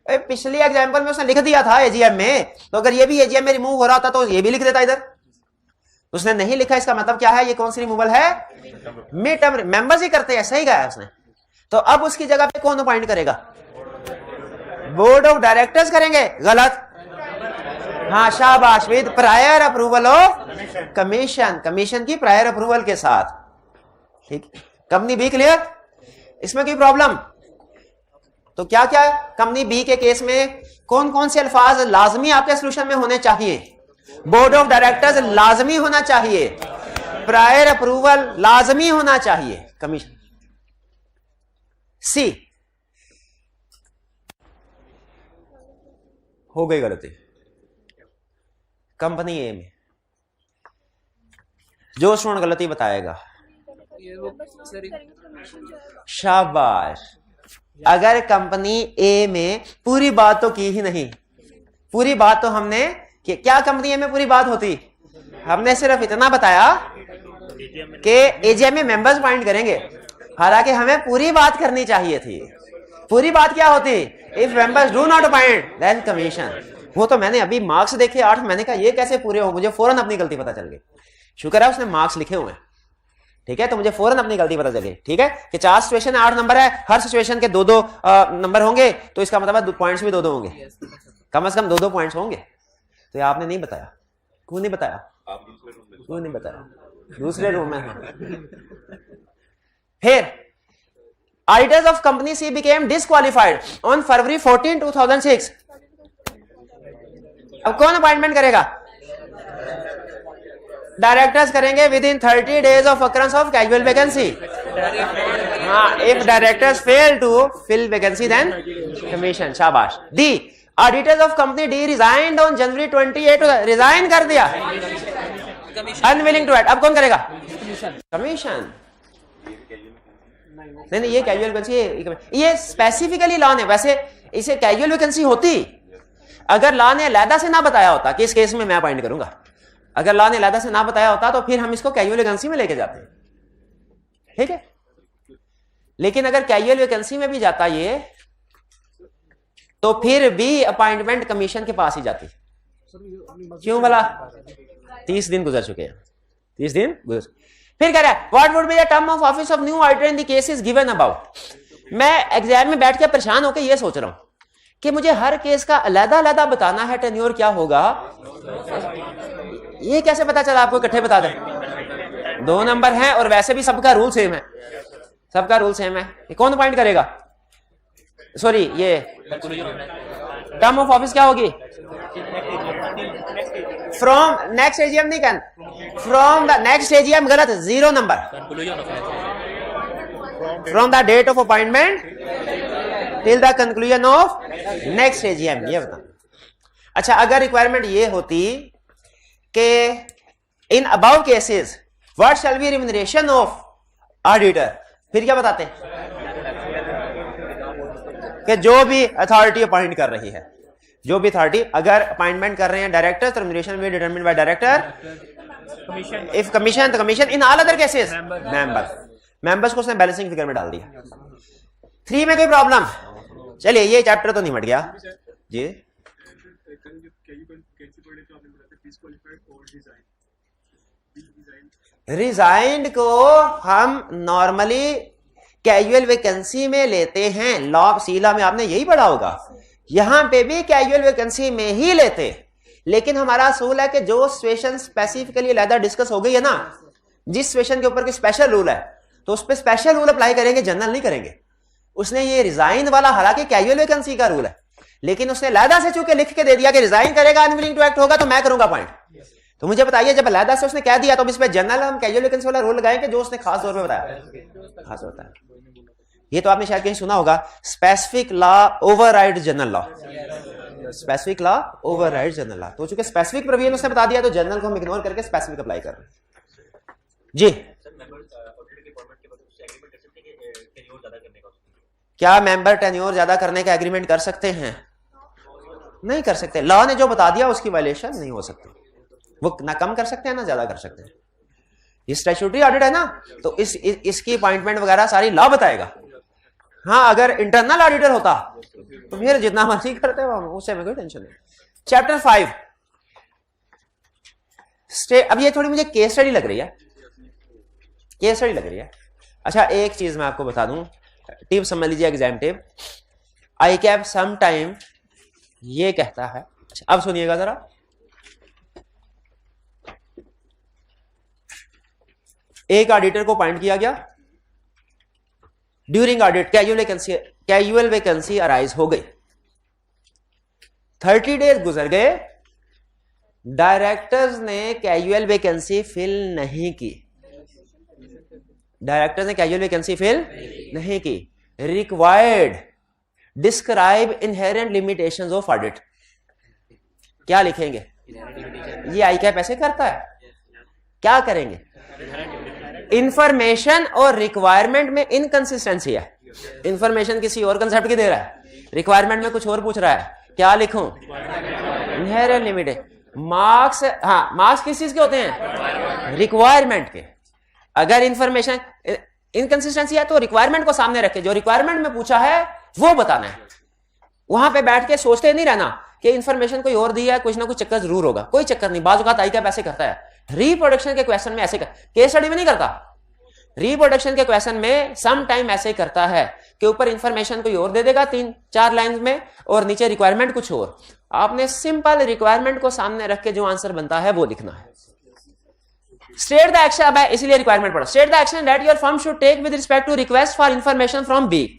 पिछली एग्जांपल में उसने लिख दिया था एजीएम में, तो अगर ये भी एजीएम में रिमूव हो रहा था तो ये भी लिख देता इधर। उसने नहीं लिखा, इसका मतलब क्या है? ये कौन सी रिमूवल है? Mid term. मेंबर्स ही करते हैं, सही कहा उसने। तो अब उसकी जगह पे कौन अपॉइंट करेगा? बोर्ड ऑफ डायरेक्टर्स करेंगे। गलत। हाँ शाबाश, with prior approval of commission. Commission की प्रायर अप्रूवल के साथ, ठीक। Company B clear? इसमें कोई प्रॉब्लम? तो क्या क्या कंपनी बी के केस में कौन कौन से अल्फाज लाजमी आपके सोल्यूशन में होने चाहिए? बोर्ड ऑफ डायरेक्टर्स लाजमी होना चाहिए, प्रायर अप्रूवल लाजमी होना चाहिए, कमीशन। सी हो गई गलती। कंपनी ए में जो स्टूडेंट गलती बताएगा, शाबाश। अगर कंपनी ए में पूरी बात तो की ही नहीं, पूरी बात तो हमने कि क्या कंपनी ए में पूरी बात होती? हमने सिर्फ इतना बताया कि एजीएम में मेंबर्स अपॉइंट करेंगे, हालांकि हमें पूरी बात करनी चाहिए थी। पूरी बात क्या होती? If members do not appoint then commission. वो तो मैंने अभी मार्क्स देखे 8, मैंने कहा ये कैसे पूरे हो, मुझे फौरन अपनी गलती पता चल गई। शुक्र है उसने मार्क्स लिखे हुए हैं, ठीक है, तो मुझे फौरन अपनी गलती पता चल गई। ठीक है कि 4 सिचुएशन 8 नंबर है, हर सिचुएशन के 2-2 नंबर होंगे, तो इसका मतलब पॉइंट्स भी 2-2 होंगे, कम से कम 2-2 पॉइंट्स होंगे। तो ये आपने नहीं बताया। क्यों नहीं बताया? क्यों नहीं बताया? दूसरे रूम में। फिर auditors of company C became disqualified on February 14, 2006। अब कौन अपॉइंटमेंट करेगा? डायरेक्टर्स करेंगे within 30 days of occurrence of casual vacancy. हाँ, if directors fail to fill vacancy then commission. शाबाश। D auditors of company D resigned on January 28। Resign कर दिया, अनविलिंग टू एक्ट। अब कौन करेगा? कमीशन। नहीं, ये कैजुअल वैकेंसी, ये स्पेसिफिकली लॉ ने, वैसे इसे कैजुअल वैकेंसी होती अगर लॉ ने अलहदा से ना बताया होता कि इस केस में मैं अपॉइंट करूंगा। अगर लॉ ने अलहदा से ना बताया होता तो फिर हम इसको कैजुअल वैकेंसी में लेके जाते, ठीक है। लेकिन अगर कैजुअल वैकेंसी में भी जाता ये, तो फिर भी अपॉइंटमेंट कमीशन के पास ही जाती। क्यों भला? 30 दिन गुजर चुके हैं, 30 दिन गुजर। फिर कह रहा है what would be the term of office of new auditor in the cases given about. मैं एग्जाम में बैठ के परेशान होकर ये सोच रहा हूं कि मुझे हर केस का अलग-अलग बताना है, टेन्योर क्या होगा। ये कैसे पता चला आपको? इकट्ठे बता दें। 2 नंबर हैं और वैसे भी सबका रूल सेम है, सबका रूल सेम है। ये कौन अपॉइंट करेगा? सॉरी, ये टर्म ऑफ ऑफिस क्या होगी? फ्रॉम नेक्स्ट एजीएम नहीं कहना, फ्रॉम द नेक्स्ट एजीएम गलत, 0 number, from the date of appointment till the conclusion of next AGM, ये बता। अच्छा, अगर रिक्वायरमेंट ये होती कि in above cases what shall be remuneration of auditor, फिर क्या बताते कि जो भी अथॉरिटी अपॉइंट कर रही है, जो भी अथॉरिटी अगर अपॉइंटमेंट कर रहे हैं डायरेक्टर, तो remuneration will be determined by director, if commission तो commission, in all other cases members को उसने बैलेंसिंग फिगर में डाल दिया। 3 में कोई प्रॉब्लम? चलिए, ये चैप्टर तो निमट गया जी। रिजाइंड को हम नॉर्मली कैजुअल वैकेंसी में लेते हैं, लॉ सीला में आपने यही पढ़ा होगा, यहां पे भी कैजुअल वैकेंसी में ही लेते, लेकिन हमारा असूल है कि जो सिचुएशन स्पेसिफिकली अलहदा डिस्कस हो गई है ना, जिस सिचुएशन के ऊपर कोई स्पेशल रूल है तो उस पर स्पेशल रूल अप्लाई करेंगे, जनरल नहीं करेंगे। उसने ये रिजाइन वाला, हालांकि कैजुअल वैकेंसी का रूल है, लेकिन उसने अलहदा से चूंकि लिख के दे दिया कि रिजाइन करेगा, अनविलिंग टू एक्ट होगा, तो मैं करूंगा पॉइंट। तो मुझे बताइए, जब अलहदा से उसने कह दिया तो इस पे जनरल हम कैजुअल वैकेंसी वाला रूल लगाएंगे जो उसने खास तौर पे बताया, खास होता है। ये तो आपने शायद कहीं सुना होगा, specific law override general law, specific law override general law. तो चूंकि स्पेसिफिक प्रोविजन उसने बता दिया तो जनरल को हम इग्नोर करके स्पेसिफिक अप्लाई कर रहे हैं जी। क्या मेंबर टेन्योर ज्यादा करने का एग्रीमेंट कर सकते हैं? नहीं कर सकते। लॉ ने जो बता दिया उसकी वायलेशन नहीं हो सकती, वो ना कम कर सकते हैं ना ज्यादा कर सकते हैं। ये स्टैट्यूटरी ऑडिट है ना, तो इसकी अपॉइंटमेंट वगैरह सारी लॉ बताएगा। हाँ, अगर इंटरनल ऑडिटर होता तो फिर जितना मर्जी करते हो, उससे में कोई टेंशन नहीं। चैप्टर 5 अब ये थोड़ी मुझे केस स्टडी लग रही है, केस स्टडी लग रही है। अच्छा, एक चीज मैं आपको बता दूं, टिप समझ लीजिए, एग्जाम टिप। आई कैप सम टाइम ये कहता है, अच्छा अब सुनिएगा जरा, एक ऑडिटर को अपॉइंट किया गया, during audit casual vacancy arise हो गई, 30 डेज गुजर गए, डायरेक्टर्स ने कैजुअल वैकेंसी फिल नहीं की, डायरेक्टर्स ने कैजुअल वैकेंसी फिल नहीं की। Required describe inherent limitations of audit, क्या लिखेंगे? ये आई कैप ऐसे करता है, क्या करेंगे? इंफॉर्मेशन और रिक्वायरमेंट में इनकंसिस्टेंसी है, इंफॉर्मेशन किसी और कंसेप्ट की दे रहा है, रिक्वायरमेंट में कुछ और पूछ रहा है, क्या लिखूं? Inherent limited. मार्क्स, हाँ मार्क्स किस चीज के होते हैं? रिक्वायरमेंट के। अगर इंफॉर्मेशन इनकंसिस्टेंसी है तो रिक्वायरमेंट को सामने रखे, जो रिक्वायरमेंट में पूछा है वो बताना है। वहां पे बैठ के सोचते नहीं रहना कि इंफॉर्मेशन कोई और दी है, कुछ ना कुछ चक्कर जरूर होगा, कोई चक्कर नहीं। बाज़ औक़ात आई कैप ऐसे करता है, रिप्रोडक्शन के क्वेश्चन में ऐसे कर, केस स्टडी में नहीं करता, रिप्रोडक्शन के क्वेश्चन में सम टाइम ऐसे करता है कि ऊपर इंफॉर्मेशन कोई और दे देगा 3-4 लाइन में और नीचे रिक्वायरमेंट कुछ और। आपने सिंपल रिक्वायरमेंट को सामने रख के जो आंसर बनता है वो लिखना है। स्टेट द एक्शन, अब इसलिए रिक्वायरमेंट पढ़ो। State the action that your firm should take with respect to request for information from B.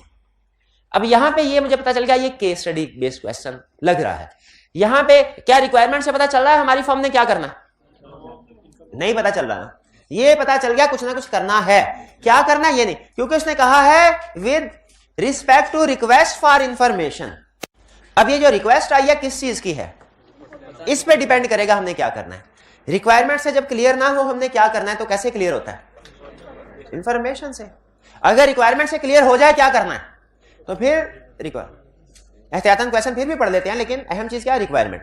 अब यहां पे ये मुझे पता चल गया, ये केस स्टडी बेस्ड क्वेश्चन लग रहा है। यहां पे क्या रिक्वायरमेंट से पता चल रहा है हमारी फर्म ने क्या करना है? नहीं पता चल रहा है। ये पता चल गया कुछ ना कुछ करना है, क्या करना है ये नहीं, क्योंकि उसने कहा है with respect to request for information. अब ये जो रिक्वेस्ट आई है किस चीज की है, इस पे डिपेंड करेगा हमने क्या करना है। रिक्वायरमेंट से जब क्लियर ना हो हमने क्या करना है, तो कैसे क्लियर होता है? इंफॉर्मेशन से। अगर रिक्वायरमेंट से क्लियर हो जाए क्या करना है, तो फिर एहतियातन क्वेश्चन फिर भी पढ़ लेते हैं, लेकिन अहम चीज क्या है? रिक्वायरमेंट।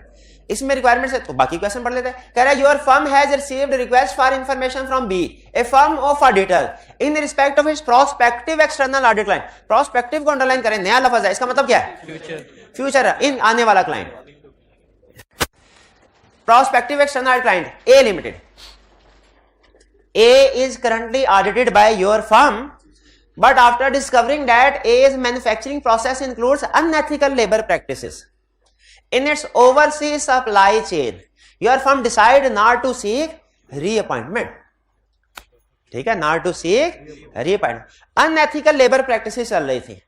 इसमें रिक्वायरमेंट से तो बाकी क्वेश्चन पढ़ लेते हैं। कह रहा है your firm has received request for information from B, a firm of auditor, in respect of his prospective external audit client. Prospective को अंडरलाइन करें, नया लफ्ज है, इसका मतलब क्या है? फ्यूचर, इन आने वाला client. Prospective external client A Limited. A is currently audited by your firm, but after discovering that A's manufacturing process includes unethical labor practices in its overseas supply chain, your firm decided not to seek reappointment. ठीक है, not to seek reappointment. Unethical labor practices चल रही थी।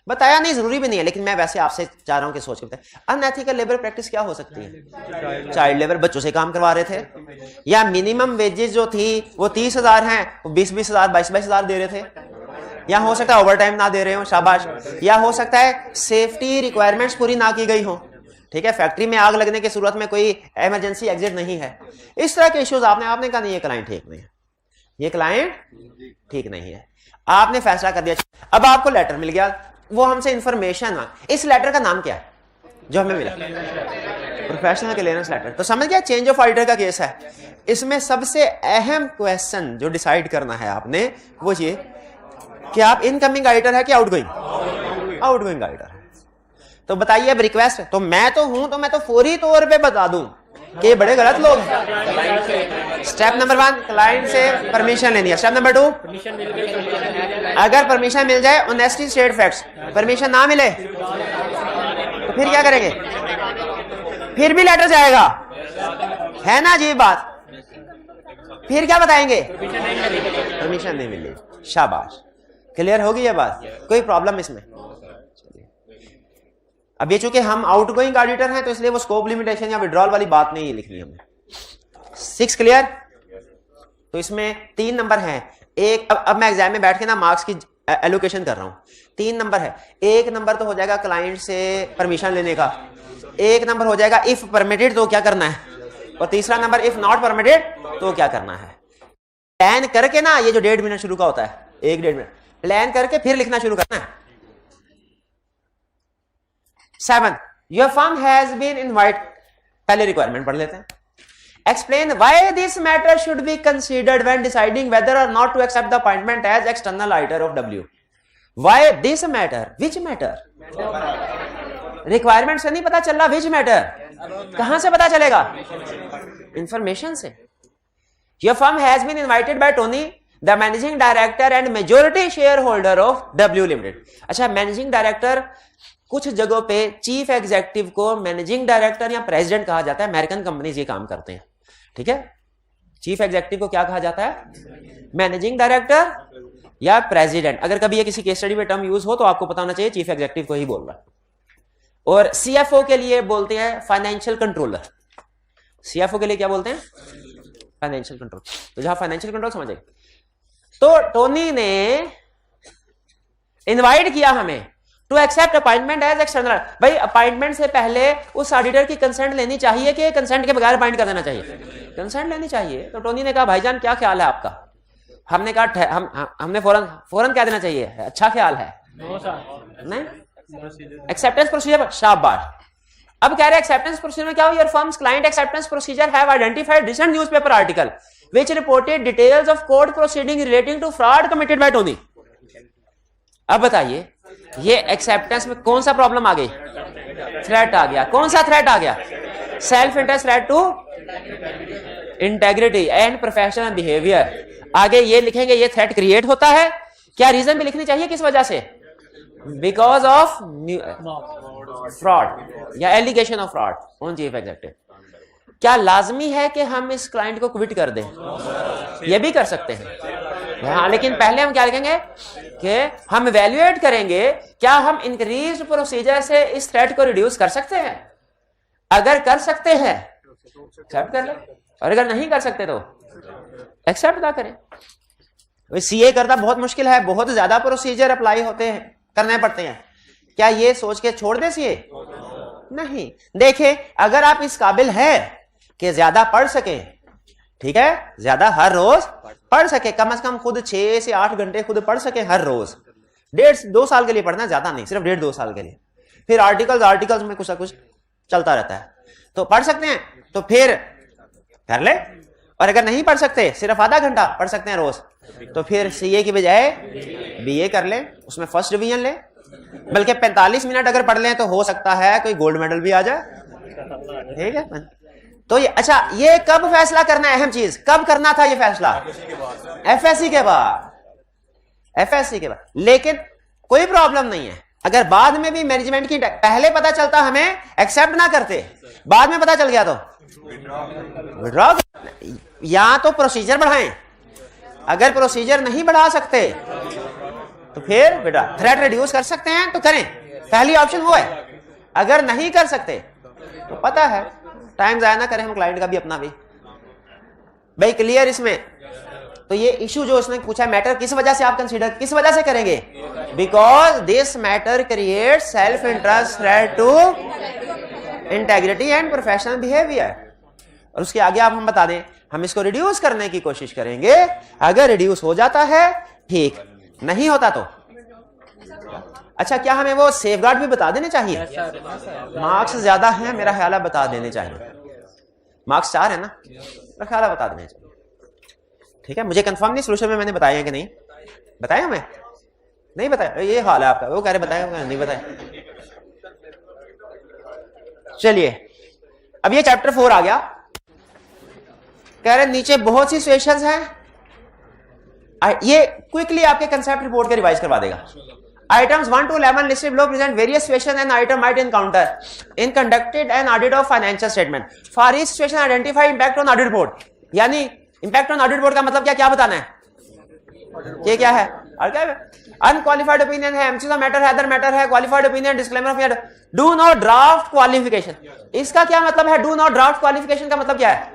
बताया नहीं, जरूरी भी नहीं है, लेकिन मैं वैसे आपसे चाह रहा हूं कि सोच के बताएं। अनएथिकल लेबर प्रैक्टिस क्या हो सकती है? चाइल्ड लेबर, बच्चों से काम करवा रहे थे, या मिनिमम वेजेस जो थी वो 30,000 हैं, वो 20,000 22,000 दे रहे थे, या हो सकता है ओवर टाइम ना दे रहे हो, शाबाश, या हो सकता है सेफ्टी रिक्वायरमेंट्स पूरी ना की गई हो, ठीक है, फैक्ट्री में आग लगने की सूरत में कोई इमरजेंसी एग्जिट नहीं है, इस तरह के इश्यूज आपने कहा नहीं ये क्लाइंट ठीक नहीं है, ये क्लाइंट ठीक नहीं है, आपने फैसला कर दिया। अब आपको लेटर मिल गया, वो हमसे इंफॉर्मेशन, इस लेटर का नाम क्या है जो हमें मिला? Professional clearance letter. तो समझ गया चेंज ऑफ ऑडिटर का केस है। इसमें सबसे अहम क्वेश्चन जो डिसाइड करना है आपने वो ये कि आप इनकमिंग ऑडिटर है कि आउटगोइंग? आउटगोइंग ऑडिटर है। तो बताइए, अब रिक्वेस्ट, तो मैं तो हूं, तो मैं तो फौरी तौर पे बता दूं कि ये बड़े गलत लोग हैं। स्टेप नंबर 1 क्लाइंट से परमिशन लेनी है। स्टेप नंबर 2 अगर परमिशन मिल जाए, ऑनेस्टी स्टेट फैक्ट्स, परमिशन ना मिले तो फिर क्या करेंगे? फिर भी लेटर जाएगा, है ना जी बात? फिर क्या बताएंगे? परमिशन नहीं मिली, शाबाश, क्लियर होगी ये बात? कोई प्रॉब्लम इसमें? अब ये चूंकि हम आउटगोइंग ऑडिटर हैं तो इसलिए वो स्कोप लिमिटेशन या विड्रॉल वाली बात नहीं लिखनी हमें। 6 क्लियर? तो इसमें 3 नंबर हैं। एक अब मैं एग्जाम में बैठ के ना मार्क्स की एलोकेशन कर रहा हूं। 3 नंबर है। 1 नंबर तो हो जाएगा क्लाइंट से परमिशन लेने का, 1 नंबर हो जाएगा इफ परमिटेड तो क्या करना है, और तीसरा नंबर इफ नॉट परमिटेड तो क्या करना है। प्लान करके ना, ये जो 1.5 मिनट शुरू का होता है, 1-1.5 मिनट प्लान करके फिर लिखना शुरू करना है। 7 your firm has been invite, पहले रिक्वायरमेंट पढ़ लेते हैं। Explain why this matter should be considered when deciding whether or not to accept the appointment as external auditor of W. Why this matter? Which matter? Requirement से नहीं पता चल रहा, which matter? कहां से पता चलेगा? Information से। Your firm has been invited by Tony, the managing director and majority shareholder of W Limited. अच्छा, मैनेजिंग डायरेक्टर, कुछ जगहों पे चीफ एग्जीक्यूटिव को मैनेजिंग डायरेक्टर या प्रेसिडेंट कहा जाता है, अमेरिकन कंपनीज ये काम करते हैं, ठीक है। चीफ एग्जीक्यूटिव को क्या कहा जाता है? मैनेजिंग डायरेक्टर या प्रेसिडेंट। अगर कभी ये किसी केस स्टडी में टर्म यूज हो तो आपको पता होना चाहिए चीफ एग्जीक्यूटिव को ही बोल रहा है। और सीएफओ के लिए बोलते हैं फाइनेंशियल कंट्रोलर। सीएफओ के लिए क्या बोलते हैं? Financial control. तो जहां फाइनेंशियल कंट्रोल समझे, तो टोनी ने इनवाइट किया हमें to accept appointment as external. भाई अपॉइंटमेंट से पहले उस ऑडिटर की कंसेंट लेनी चाहिए कि कंसेंट के बगैर अपॉइंट कर देना चाहिए? कंसेंट लेनी चाहिए। तो टोनी ने कहा भाईजान क्या ख्याल है आपका? हमने कहा हमने फौरन कह देना चाहिए अच्छा ख्याल है नहीं, एक्सेप्टेंस प्रोसीजर, शाबाश। अब कह रहे एक्सेप्टेंस प्रोसीजर में क्या हो? Your firm's client acceptance procedure have identified recent newspaper article which reported details of court proceeding relating to fraud committed by Tony. अब बताइए ये एक्सेप्टेंस में कौन सा प्रॉब्लम आ गई? थ्रेट आ गया। कौन सा थ्रेट आ गया? Self interest threat to integrity and professional behaviour. आगे ये लिखेंगे ये थ्रेट क्रिएट होता है। क्या रीजन भी लिखनी चाहिए? किस वजह से? बिकॉज ऑफ फ्रॉड या allegation of fraud on chief executive. क्या लाजमी है कि हम इस क्लाइंट को क्विट कर दें? ये भी कर सकते हैं, हाँ, लेकिन पहले हम क्या लिखेंगे कि हम इवैल्यूएट करेंगे क्या हम इंक्रीज्ड प्रोसीजर से इस थ्रेट को रिड्यूस कर सकते हैं। अगर कर सकते हैं एक्सेप्ट कर ले, और अगर नहीं कर सकते तो एक्सेप्ट ना करें। सीए करना बहुत मुश्किल है, बहुत ज्यादा प्रोसीजर अप्लाई होते हैं, करने पड़ते हैं। क्या ये सोच के छोड़ दे सीए? नहीं। देखे अगर आप इस काबिल हैं कि ज्यादा पढ़ सके, ठीक है, ज्यादा हर रोज पढ़ सके, कम से कम खुद 6 से 8 घंटे खुद पढ़ सके हर रोज, 1.5-2 साल के लिए पढ़ना, ज्यादा नहीं, सिर्फ 1.5-2 साल के लिए। फिर आर्टिकल्स में कुछ ना कुछ चलता रहता है, तो पढ़ सकते हैं, तो फिर कर ले। और अगर नहीं पढ़ सकते, सिर्फ आधा घंटा पढ़ सकते हैं रोज, तो फिर सीए की बजाय बीए कर ले, उसमें फर्स्ट डिवीजन ले, बल्कि 45 मिनट अगर पढ़ लें तो हो सकता है कोई गोल्ड मेडल भी आ जाए, ठीक है। तो ये अच्छा, ये कब फैसला करना है? अहम चीज, कब करना था ये फैसला? एफएससी के बाद, एफएससी के बाद। लेकिन कोई प्रॉब्लम नहीं है अगर बाद में भी मैनेजमेंट की, पहले पता चलता हमें एक्सेप्ट ना करते, बाद में पता चल गया तो विड्रॉ। या तो प्रोसीजर बढ़ाएं, अगर प्रोसीजर नहीं बढ़ा सकते तो फिर बेटा थ्रेट रिड्यूस कर सकते हैं तो करें, पहली ऑप्शन वो है। अगर नहीं कर सकते तो पता है टाइम जाया ना करें हम क्लाइंट का भी अपना भी। भाई क्लियर इसमें? तो ये इशू जो उसने पूछा मैटर किस वजह से आप कंसीडर किस वजह से करेंगे? Because this matter create self interest threat to integrity and professional behaviour. और उसके आगे आप हम बता दें हम इसको रिड्यूस करने की कोशिश करेंगे। अगर रिड्यूस हो जाता है ठीक, नहीं होता तो अच्छा क्या हमें वो सेफगार्ड भी बता देने चाहिए? मार्क्स ज्यादा हैं मेरा ख्याल है बता देने चाहिए। मार्क्स 4 है ना, मेरा ख्याल है बता देने चाहिए। ठीक है, मुझे कंफर्म नहीं सोल्यूशन में मैंने बताया कि नहीं बताया, हमें नहीं बताया, ये हाल है आपका। वो कह रहे बताया नहीं बताया। चलिए अब ये चैप्टर 4 आ गया। कह रहे नीचे बहुत सी सिचुएशंस हैं, ये क्विकली आपके कंसेप्ट रिपोर्ट के रिवाइज करवा देगा। Items 1 to 11 listed below present various situations an item might encounter in conducted an audit of financial statement. For each situation identify impact on audit report. यानी impact on audit report का मतलब क्या बताना है? ये क्या है? और क्या है? Unqualified opinion है, MCQ मैटर है, अदर मैटर है, qualified opinion, disclaimer of matter. Do not draft qualification. इसका क्या मतलब है? Do not draft qualification का मतलब क्या है?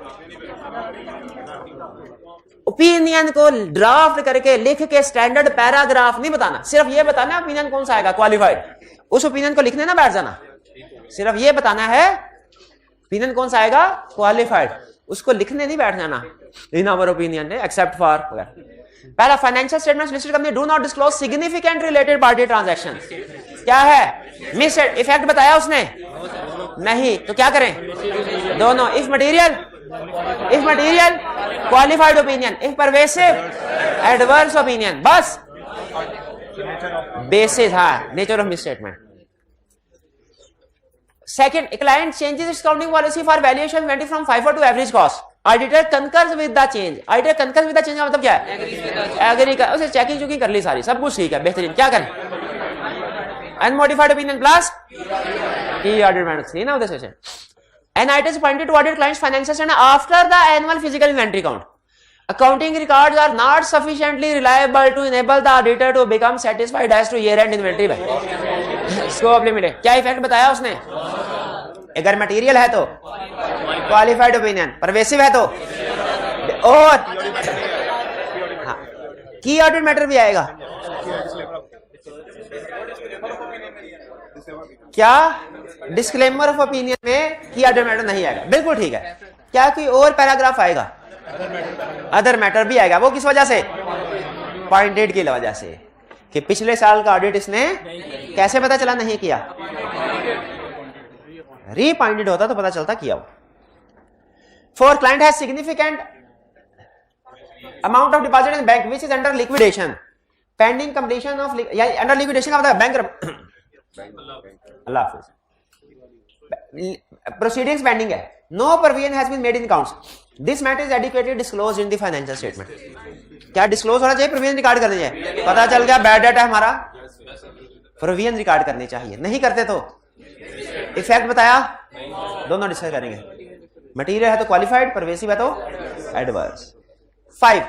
ओपिनियन को ड्राफ्ट करके लिख के स्टैंडर्ड पैराग्राफ नहीं बताना, सिर्फ ये बताना है ओपिनियन कौन सा आएगा क्वालिफाइड, उस ओपिनियन को लिखने ना बैठ जाना, सिर्फ ये बताना है ओपिनियन कौन सा आएगा क्वालिफाइड, उसको लिखने नहीं बैठ जाना in our opinion except for. पहला financial statements listed company do not disclose significant related party transactions. क्या है? मिस इफेक्ट बताया उसने नहीं, तो क्या करें? दोनों। If material qualified opinion, if pervasive adverse opinion, बस बेसिस। हाँ, nature of miss statement. Second, client changes its accounting policy for valuation went from FIFO to average cost. Auditor concurs with the change. Auditor concurs with the change का मतलब क्या है? एग्री कर, उसे चेकिंग चुकिंग कर ली सारी, सब कुछ ठीक है, बेहतरीन। क्या करें? अनमोडिफाइड ओपिनियन प्लस की ऑडिट मैटर थी ना उधर से। An item is appointed to audit client's financial statement after the annual physical inventory count. Accounting records are not sufficiently reliable to enable the auditor to become satisfied as to year-end inventory value. Scope limited. क्या इफेक्ट बताया उसने? अगर मटेरियल है तो क्वालिफाइड ओपिनियन, परवेसिव है तो और हाँ, की ऑडिट मैटर भी आएगा। क्या डिस्क्लेमर ऑफ ओपिनियन में की ऑडिट मैटर नहीं आएगा? बिल्कुल ठीक है। क्या कोई और पैराग्राफ आएगा? अदर मैटर भी आएगा। वो किस वजह से? पॉइंटेड की वजह से कि पिछले साल का ऑडिट इसने कैसे पता चला नहीं किया, रीपॉइंटेड होता तो पता चलता किया हो। Four, client has significant amount of deposit in bank which is under liquidation pending completion of under liquidation का मतलब बैंक अल्लाह हाफिज प्रोसीडिंग्स पेंडिंग है, no provision has been made in accounts, this matter is adequately disclosed in the financial statement. क्या डिस्क्लोज होना चाहिए? प्रोविजन रिकॉर्ड करनी चाहिए। पता चल गया बैड डेट है हमारा, प्रोविजन रिकॉर्ड करनी चाहिए, नहीं करते तो इफेक्ट बताया, दोनों डिस्कस करेंगे। मटेरियल है तो क्वालिफाइड, परवेसिव है तो adverse. 5,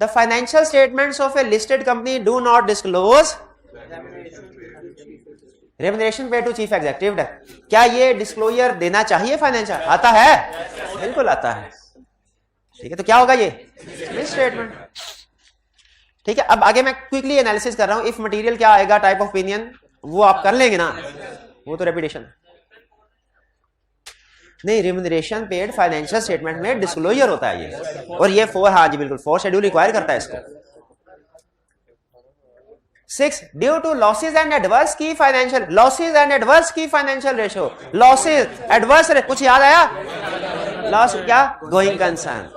the financial statements of a listed company do not disclose remuneration paid to chief executive. क्या ये डिस्क्लोजर देना चाहिए? फाइनेंशियल आता है, बिल्कुल आता है। ठीक है, तो क्या होगा ये? Miss statement. ठीक है, अब आगे मैं क्विकली एनालिसिस कर रहा हूं। इफ मटेरियल क्या आएगा, टाइप ऑफ ओपिनियन, वो आप कर लेंगे ना, वो तो रेपिटेशन नहीं। रेम्युनरेशन पेड फाइनेंशियल स्टेटमेंट में डिस्क्लोजर होता है ये, और ये 4, हाँ जी बिल्कुल 4 शेड्यूल रिक्वायर करता है इसको। 6, due to losses and adverse key financial, losses and adverse key financial ratio, losses adverse, कुछ याद आया? लॉस क्या? Going concern.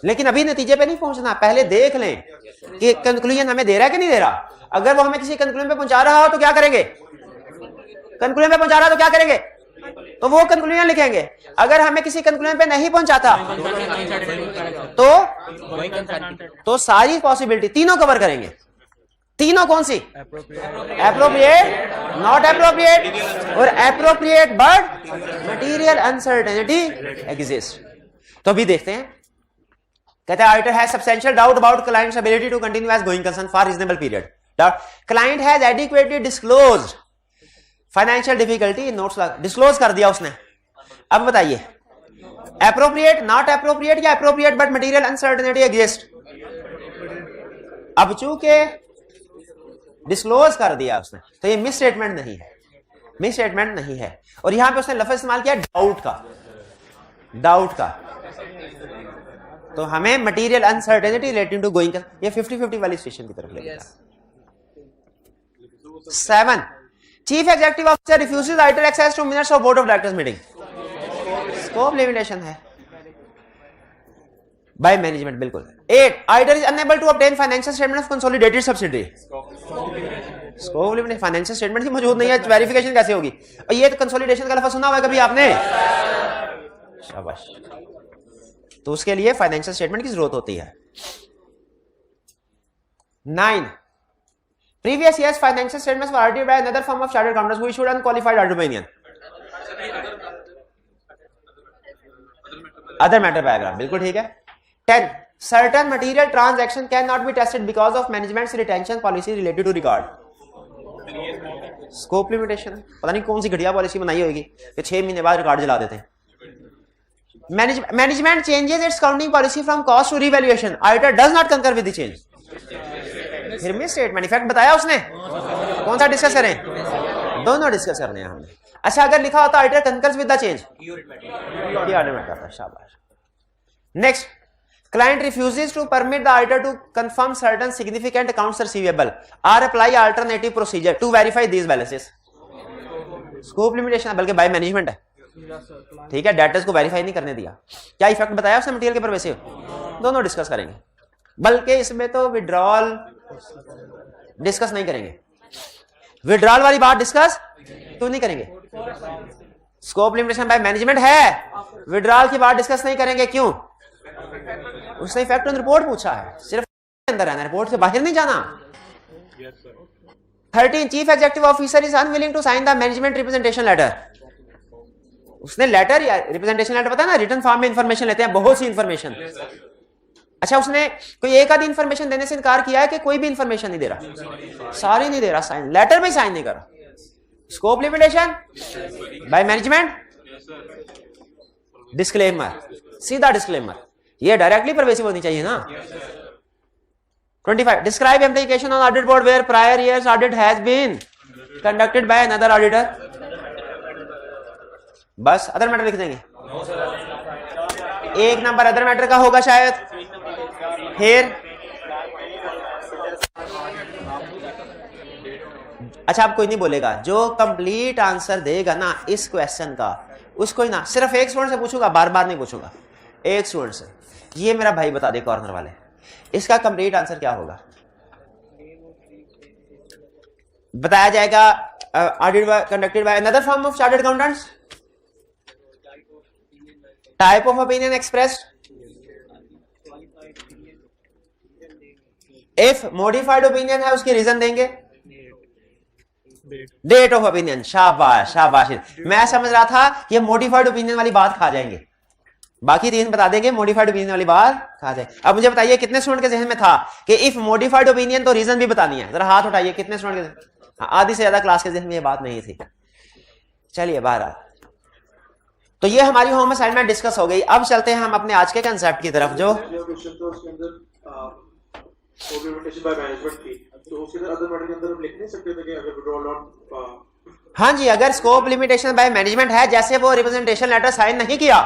लेकिन अभी नतीजे पे नहीं पहुंचना, पहले देख लें कि कंक्लूजन हमें दे रहा है कि नहीं दे रहा। अगर वो हमें किसी कंक्लूजन पे पहुंचा रहा हो तो क्या करेंगे? कंक्लूजन पे पहुंचा रहा तो क्या करेंगे? तो वो कंक्लूजन लिखेंगे। अगर हमें किसी कंक्लूजन पे नहीं पहुंचाता तो सारी पॉसिबिलिटी तीनों कवर करेंगे। तीनों कौन सी? एप्रोप्रिएट, नॉट एप्रोप्रिएट और appropriate but material uncertainty exist. तो अभी देखते हैं। कहते हैं auditor has substantial doubt about client's ability to continue as going concern for reasonable period. Client has adequately disclosed financial difficulty in notes, disclose कर दिया उसने। अब बताइए एप्रोप्रिएट, नॉट एप्रोप्रिएट या appropriate but material uncertainty exist. अब चूंकि डिस्क्लोज कर दिया उसने तो ये मिस स्टेटमेंट नहीं है, मिस स्टेटमेंट नहीं है। और यहां पे उसने लफ्ज इस्तेमाल किया डाउट का, डाउट का। तो हमें material uncertainty relating to going, ये 50-50 वाली सिचुएशन की तरफ ले गया। 7 chief executive officer refuses auditor access to minutes of board of directors meeting, scope limitation है बाय मैनेजमेंट, बिल्कुल। 8 auditor is unable to obtain financial statement of consolidated subsidiary, scope limitation, financial statement ही मौजूद नहीं है, वेरिफिकेशन कैसे होगी? और ये तो कंसोलिडेशन का लफ्ज सुना हुआ है कभी आपने? शाबाश। तो उसके लिए फाइनेंशियल स्टेटमेंट की जरूरत होती है। 9 previous year's financial statements were audited by another firm of chartered accountants who issued unqualified audit opinion. Other matter paragraph, बिल्कुल ठीक है। 10 certain material transaction cannot be tested because of management's retention policy related to record. Scope limitation, पता नहीं कौन सी घटिया पॉलिसी बनाई होगी कि 6 महीने बाद रिकॉर्ड जला देते हैं। Management changes its accounting policy from cost to revaluation. Auditor does not concur with the change. फिर मिस स्टेटमेंट इफेक्ट बताया उसने, कौन सा डिस्कस करें? दोनों डिस्कस करने हैं हमने। अच्छा अगर लिखा होता auditor concurs with the change, ये ऑटोमेटिक आता है, शाबाश। Next client refuses to permit the auditor to confirm certain significant accounts receivable और apply alternative procedure to verify these balances. Scope limitation है, बल्कि बाय मैनेजमेंट है, ठीक है, डेटर्स को वेरीफाई नहीं करने दिया। क्या इफेक्ट बताया उसने मटेरियल के परवेसिव? दोनों डिस्कस करेंगे, बल्कि इसमें तो विड्रॉल डिस्कस नहीं करेंगे, विड्रॉल वाली बात डिस्कस तो नहीं करेंगे। स्कोप लिमिटेशन बाय मैनेजमेंट है, विड्रॉल की बात डिस्कस नहीं करेंगे, क्यों? उसने इफेक्ट ऑन रिपोर्ट पूछा है, सिर्फ अंदर रहना, रिपोर्ट से बाहर नहीं जाना। 13 chief executive officer is unwilling to sign the management representation letter. उसने लेटर या रिप्रेजेंटेशन लेटर, पता है ना, रिटर्न फॉर्म में इंफॉर्मेशन लेते हैं, बहुत सी इंफॉर्मेशन। अच्छा उसने कोई एक आधी इंफॉर्मेशन देने से इनकार किया है कि कोई भी इंफॉर्मेशन नहीं दे रहा, सारी नहीं दे रहा, साइन लेटर में साइन नहीं कर रहा। Scope limitation by management, disclaimer, सीधा डिस्क्लेमर, ये डायरेक्टली परवेसिव होनी चाहिए ना। 25 describe application on audit board where prior year's audit has been conducted by another auditor. बस अदर मैटर लिख देंगे, एक नंबर अदर मैटर का होगा शायद। फिर अच्छा अब कोई नहीं बोलेगा, जो कंप्लीट आंसर देगा ना इस क्वेश्चन का उसको ही ना, सिर्फ एक स्टूडेंट से पूछूंगा, बार बार नहीं पूछूंगा, एक स्टूडेंट से। ये मेरा भाई बता दे कॉर्नर वाले, इसका कंप्लीट आंसर क्या होगा? बताया जाएगा audit conducted by another firm of chartered accountants, type of opinion expressed, if modified opinion है उसकी रीजन देंगे, डेट ऑफ ओपिनियन। शाबाश शाबाश, मैं समझ रहा था ये मॉडिफाइड ओपिनियन वाली बात खा जाएंगे, बाकी 3 बता देंगे, मॉडिफाइड ओपिनियन वाली बात खा जाए। अब मुझे बताइए कितने स्टूडेंट के जहन में था कि इफ मॉडिफाइड ओपिनियन तो रीजन भी बतानी है? जरा हाथ उठाइए, कितने स्टूडेंट के? हाँ, आधी से ज्यादा क्लास के जहन में ये बात नहीं थी। चलिए बहरहाल, तो ये हमारी होम असाइनमेंट डिस्कस हो गई। अब चलते हैं हम अपने आज के कंसेप्ट की तरफ, जो हाँ जी, अगर स्कोप लिमिटेशन बाय मैनेजमेंट है, जैसे वो रिप्रेजेंटेशन लेटर साइन नहीं किया,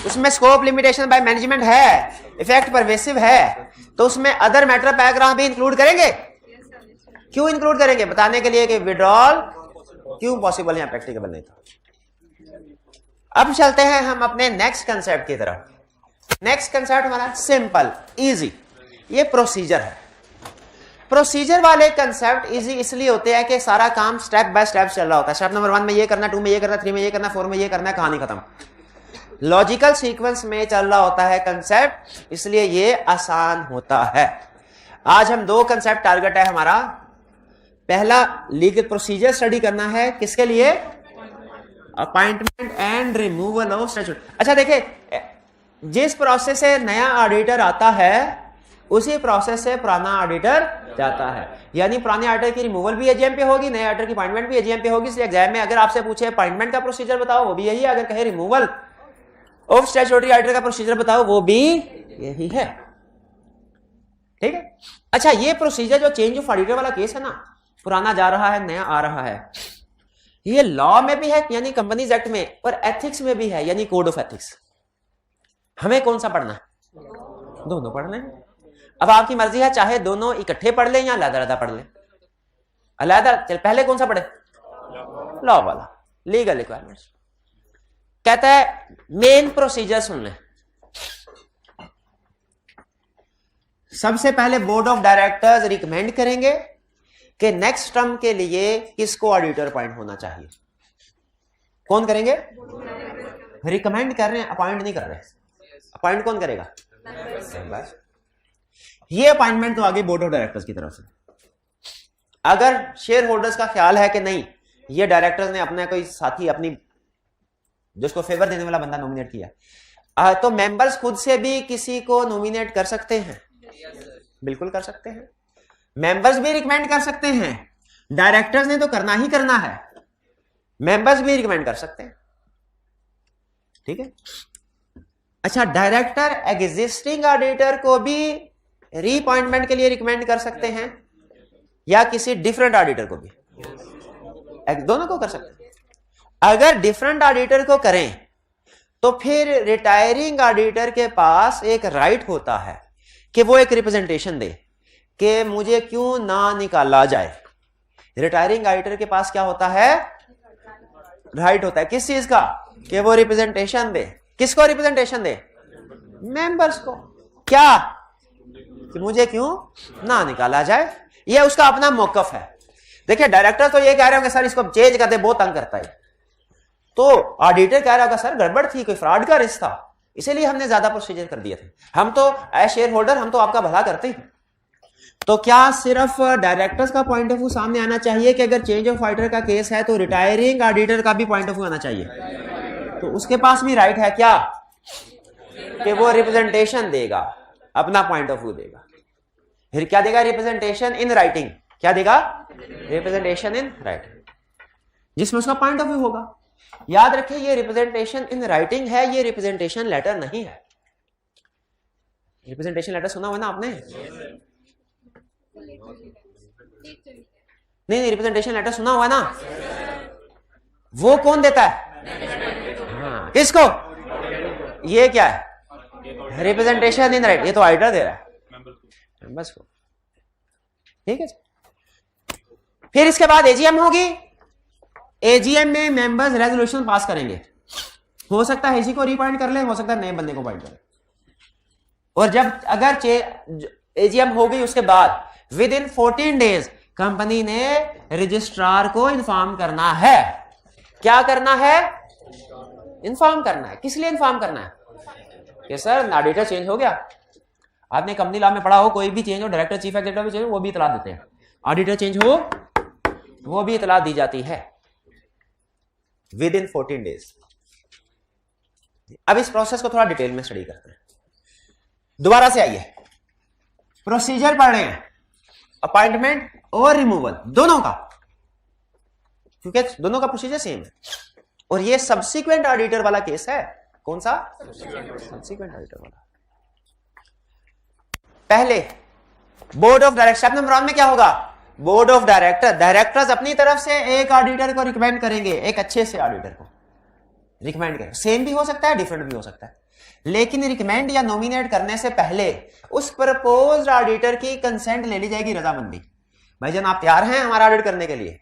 उसमें स्कोप लिमिटेशन बाय मैनेजमेंट है, इफेक्ट परवेसिव है, तो उसमें अदर मैटर पैराग्राफ भी इंक्लूड करेंगे। क्यों इंक्लूड करेंगे? बताने के लिए कि विड्रॉल क्यों पॉसिबल है, प्रैक्टिकेबल नहीं था। अब चलते हैं हम अपने नेक्स्ट कंसेप्ट की तरफ। नेक्स्ट कंसेप्ट हमारा सिंपल इजी, ये प्रोसीजर है। प्रोसीजर वाले कंसेप्ट इजी इसलिए होते हैं कि सारा काम स्टेप बाय स्टेप चल रहा होता है। स्टेप नंबर 1 में ये करना, 2 में ये करना, 3 में ये करना, 4 में ये करना, कहानी खत्म। लॉजिकल सीक्वेंस में चल रहा होता है कंसेप्ट, इसलिए ये आसान होता है। आज हम 2 कंसेप्ट टारगेट है हमारा। पहला लीगल प्रोसीजर स्टडी करना है, किसके लिए? Appointment and removal of statute. अच्छा देखिए, जिस प्रोसेस से नया ऑडिटर आता है उसी प्रोसेस से पुराना ऑडिटर जाता है। यानी पुराने ऑडिटर की रिमूवल भी एजीएम पे होगी, नए ऑडिटर की अपॉइंटमेंट भी एजीएम पे होगी। इसलिए एग्जाम में अगर आपसे पूछे अपॉइंटमेंट का प्रोसीजर बताओ, वो भी यही है। अगर कहे रिमूवल ऑफ स्टैट्यूटरी ऑडिटर का प्रोसीजर बताओ, वो भी यही है। ठीक है। अच्छा, ये प्रोसीजर जो चेंज ऑफ ऑडिटर वाला केस है ना, पुराना जा रहा है, नया आ रहा है, ये लॉ में भी है यानी कंपनीज एक्ट में, और एथिक्स में भी है यानी कोड ऑफ एथिक्स। हमें कौन सा पढ़ना है? दोनों पढ़ने हैं। अब आपकी मर्जी है, चाहे दोनों इकट्ठे पढ़ लें या अलग-अलग पढ़ लें। अलग, चल पहले कौन सा पढ़े? लॉ वाला, लीगल रिक्वायरमेंट्स। कहता है मेन प्रोसीजर सुन लें। सबसे पहले बोर्ड ऑफ डायरेक्टर्स रिकमेंड करेंगे कि नेक्स्ट टर्म के लिए किसको ऑडिटर अपॉइंट होना चाहिए। कौन करेंगे? रिकमेंड कर रहे हैं, अपॉइंट नहीं कर रहे। अपॉइंट कौन करेगा? बस ये अपॉइंटमेंट तो आगे बोर्ड ऑफ डायरेक्टर्स की तरफ से। अगर शेयर होल्डर्स का ख्याल है कि नहीं, ये डायरेक्टर्स ने अपना कोई साथी, अपनी जिसको फेवर देने वाला बंदा नॉमिनेट किया, तो मेंबर्स खुद से भी किसी को नॉमिनेट कर सकते हैं। बिल्कुल कर सकते हैं। मेंबर्स भी रिकमेंड कर सकते हैं। डायरेक्टर्स ने तो करना ही करना है, मेंबर्स भी रिकमेंड कर सकते हैं। ठीक है। अच्छा, डायरेक्टर एग्जिस्टिंग ऑडिटर को भी रीअपॉइंटमेंट के लिए रिकमेंड कर सकते हैं या किसी डिफरेंट ऑडिटर को भी? दोनों को कर सकते हैं। अगर डिफरेंट ऑडिटर को करें तो फिर रिटायरिंग ऑडिटर के पास एक राइट होता है कि वो एक रिप्रेजेंटेशन दे कि मुझे क्यों ना निकाला जाए। रिटायरिंग ऑडिटर के पास क्या होता है? राइट होता है। किस चीज का? कि वो रिप्रेजेंटेशन दे। किसको रिप्रेजेंटेशन दे? मेंबर्स को। क्या? कि मुझे क्यों ना निकाला जाए। ये उसका अपना मौकफ है। देखिए, डायरेक्टर तो ये कह रहे होंगे सर इसको चेंज कर दे, बहुत तंग करता है। तो ऑडिटर कह रहा होगा सर गड़बड़ थी, कोई फ्रॉड का रिस्क था, इसीलिए हमने ज्यादा प्रोसीजर कर दिए थे। हम तो एज शेयर होल्डर हम तो आपका भला करते हैं। तो क्या सिर्फ डायरेक्टर्स का पॉइंट ऑफ व्यू सामने आना चाहिए कि अगर चेंज ऑफ ऑडिटर का केस है तो रिटायरिंग ऑडिटर का भी पॉइंट ऑफ व्यू आना चाहिए? तो उसके पास भी राइट है क्या कि वो रिप्रेजेंटेशन देगा, अपना पॉइंट ऑफ व्यू देगा। फिर क्या देगा? Representation in writing. क्या देगा? रिप्रेजेंटेशन इन राइटिंग, जिसमें उसका पॉइंट ऑफ व्यू होगा। याद रखिए, ये रिप्रेजेंटेशन इन राइटिंग है, ये रिप्रेजेंटेशन लेटर नहीं है। रिप्रेजेंटेशन लेटर सुना हुआ ना आपने? नहीं, रिप्रेजेंटेशन लेटर सुना हुआ ना? वो कौन देता है? हाँ, किसको? ये क्या है? Representation in right. ये तो ऑडिटर दे रहा है मेंबर्स को। ठीक है। फिर इसके बाद एजीएम होगी। एजीएम में मेंबर्स रेजोल्यूशन पास करेंगे। हो सकता है इसी को रीअपॉइंट कर ले, हो सकता है नए बंदे को अपॉइंट कर ले। और जब अगर एजीएम हो गई उसके बाद विद इन 14 डेज कंपनी ने रजिस्ट्रार को इन्फॉर्म करना है। क्या करना है? इन्फॉर्म करना है। किस लिए इन्फॉर्म करना है? कि सर ऑडिटर चेंज हो गया। आपने कंपनी लॉ में पढ़ा हो, कोई भी चेंज हो, डायरेक्टर चीफ एग्जीक्यूटिव भी चेंज हो, वो भी इतला देते हैं। ऑडिटर चेंज हो, वो भी इतला दी जाती है विद इन 14 डेज। अब इस प्रोसेस को थोड़ा डिटेल में स्टडी करते हैं। दोबारा से आइए, प्रोसीजर पढ़ रहे हैं, अपॉइंटमेंट और रिमूवल दोनों का, क्योंकि दोनों का प्रोसीजर सेम है। और ये सब्सिक्वेंट ऑडिटर वाला केस है। कौन सा? सब्सिक्वेंट ऑडिटर वाला। पहले board of director, step number 1 में क्या होगा? बोर्ड ऑफ डायरेक्टर्स अपनी तरफ से एक ऑडिटर को रिकमेंड करेंगे, एक अच्छे से ऑडिटर को रिकमेंड करेंगे। सेम भी हो सकता है, डिफरेंट भी हो सकता है, लेकिन रिकमेंड या नॉमिनेट करने से पहले उस प्रपोज्ड ऑडिटर की कंसेंट ले ली जाएगी, रजामंदी। भाईजान आप तैयार हैं हमारा ऑडिट करने के लिए?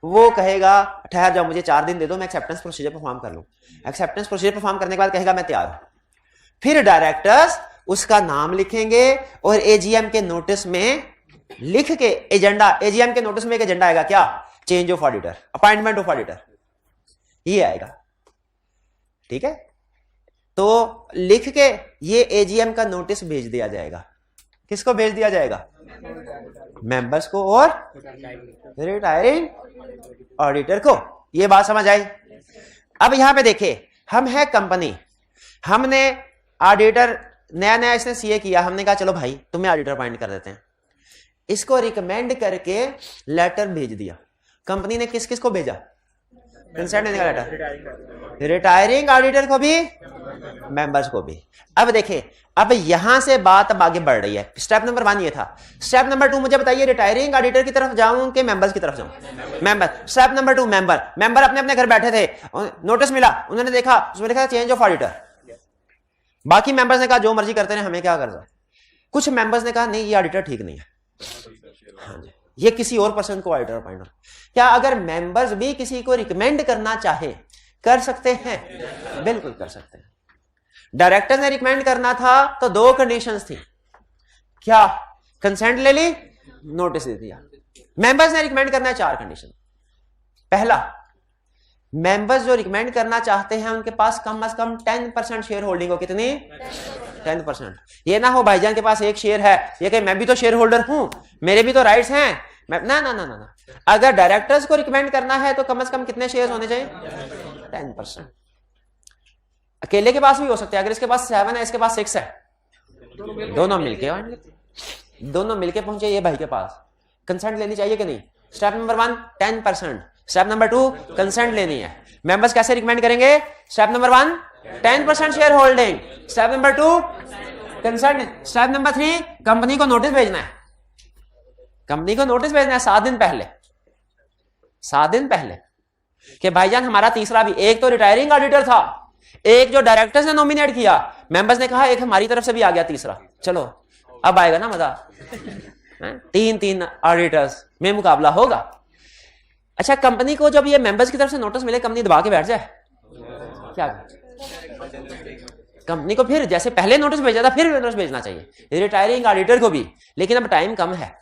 वो कहेगा ठहर जाओ, मुझे 4 दिन दे दो, मैं एक्सेप्टेंस प्रोसीजर परफॉर्म कर लूं। एक्सेप्टेंस प्रोसीजर परफॉर्म करने के बाद कहेगा मैं तैयार हूं। फिर डायरेक्टर्स उसका नाम लिखेंगे और एजीएम के नोटिस में लिख के एजेंडा, एजीएम के नोटिस में एक एजेंडा आएगा, क्या? Change of auditor, appointment of auditor, ये आएगा। ठीक है। तो लिख के ये एजीएम का नोटिस भेज दिया जाएगा। किसको भेज दिया जाएगा? मेंबर्स को और रिटायरिंग ऑडिटर को। ये बात समझ आई? अब यहां पे देखिए, हम है कंपनी, हमने ऑडिटर नया नया इसने सीए किया, हमने कहा चलो भाई तुम्हें ऑडिटर अपॉइंट कर देते हैं, इसको रिकमेंड करके लेटर भेज दिया। कंपनी ने किस किस को भेजा? कंसेंट देने का लेटर, रिटायरिंग ऑडिटर को भी, मेंबर्स को भी। अब देखिए, अब यहां से बात अब आगे बढ़ रही है। स्टेप नंबर 1 ये था। स्टेप नंबर 2 मुझे बताइए, रिटायरिंग ऑडिटर की तरफ जाऊं कि मेंबर्स की तरफ जाऊं? मेंबर। स्टेप नंबर 2 मेंबर अपने अपने घर बैठे थे, नोटिस मिला, उन्होंने देखा, उसमें लिखा चेंज ऑफ ऑडिटर। बाकी मेंबर्स ने कहा जो मर्जी करते रहे, हमें क्या करना। कुछ मेंबर्स ने कहा नहीं ये ऑडिटर ठीक नहीं है, हाँ जी, ये किसी और पर्सन को ऑडिटर अपॉइंट हो। क्या अगर मेंबर्स भी किसी को रिकमेंड करना चाहे कर सकते हैं? बिल्कुल कर सकते हैं। डायरेक्टर ने रिकमेंड करना था तो 2 कंडीशंस थी। क्या? कंसेंट ले ली, नोटिस दे दिया। मेंबर्स ने रिकमेंड करना है 4 कंडीशन। पहला, मेंबर्स जो रिकमेंड करना चाहते हैं उनके पास कम से कम 10% शेयर होल्डिंग हो। कितनी? 10%। ये ना हो भाईजान के पास 1 शेयर है, ये कहे मैं भी तो शेयर होल्डर हूं, मेरे भी तो राइट्स हैं, ना ना ना ना ना। अगर डायरेक्टर्स को रिकमेंड करना है तो कम से कम कितने शेयर होने चाहिए? 10%। अकेले के पास भी हो सकते हैं, अगर इसके पास 7 है, इसके पास 6 है, दोनों मिलके पहुंचे ये भाई के पास, कंसेंट लेनी चाहिए कि नहीं? Step number 1 10%, step number 2 consent लेनी है। मेंबर्स कैसे रिकमेंड करेंगे? Step number 1 10% share holding, step number 2 consent, step number 3 company को नोटिस भेजना है। कंपनी को नोटिस भेजना है 7 दिन पहले, 7 दिन पहले कि भाईजान हमारा तीसरा भी, एक तो रिटायरिंग ऑडिटर था, एक जो डायरेक्टर्स ने नॉमिनेट किया, मेंबर्स ने कहा एक हमारी तरफ से भी आ गया तीसरा, चलो अब आएगा ना मजा। 3 ऑडिटर्स में मुकाबला होगा। अच्छा, कंपनी को जब ये मेंबर्स की तरफ से नोटिस मिले, कंपनी दबा के बैठ जाए क्या? कंपनी को फिर जैसे पहले नोटिस भेजा था फिर नोटिस भेजना चाहिए, रिटायरिंग ऑडिटर को भी। लेकिन अब टाइम कम है,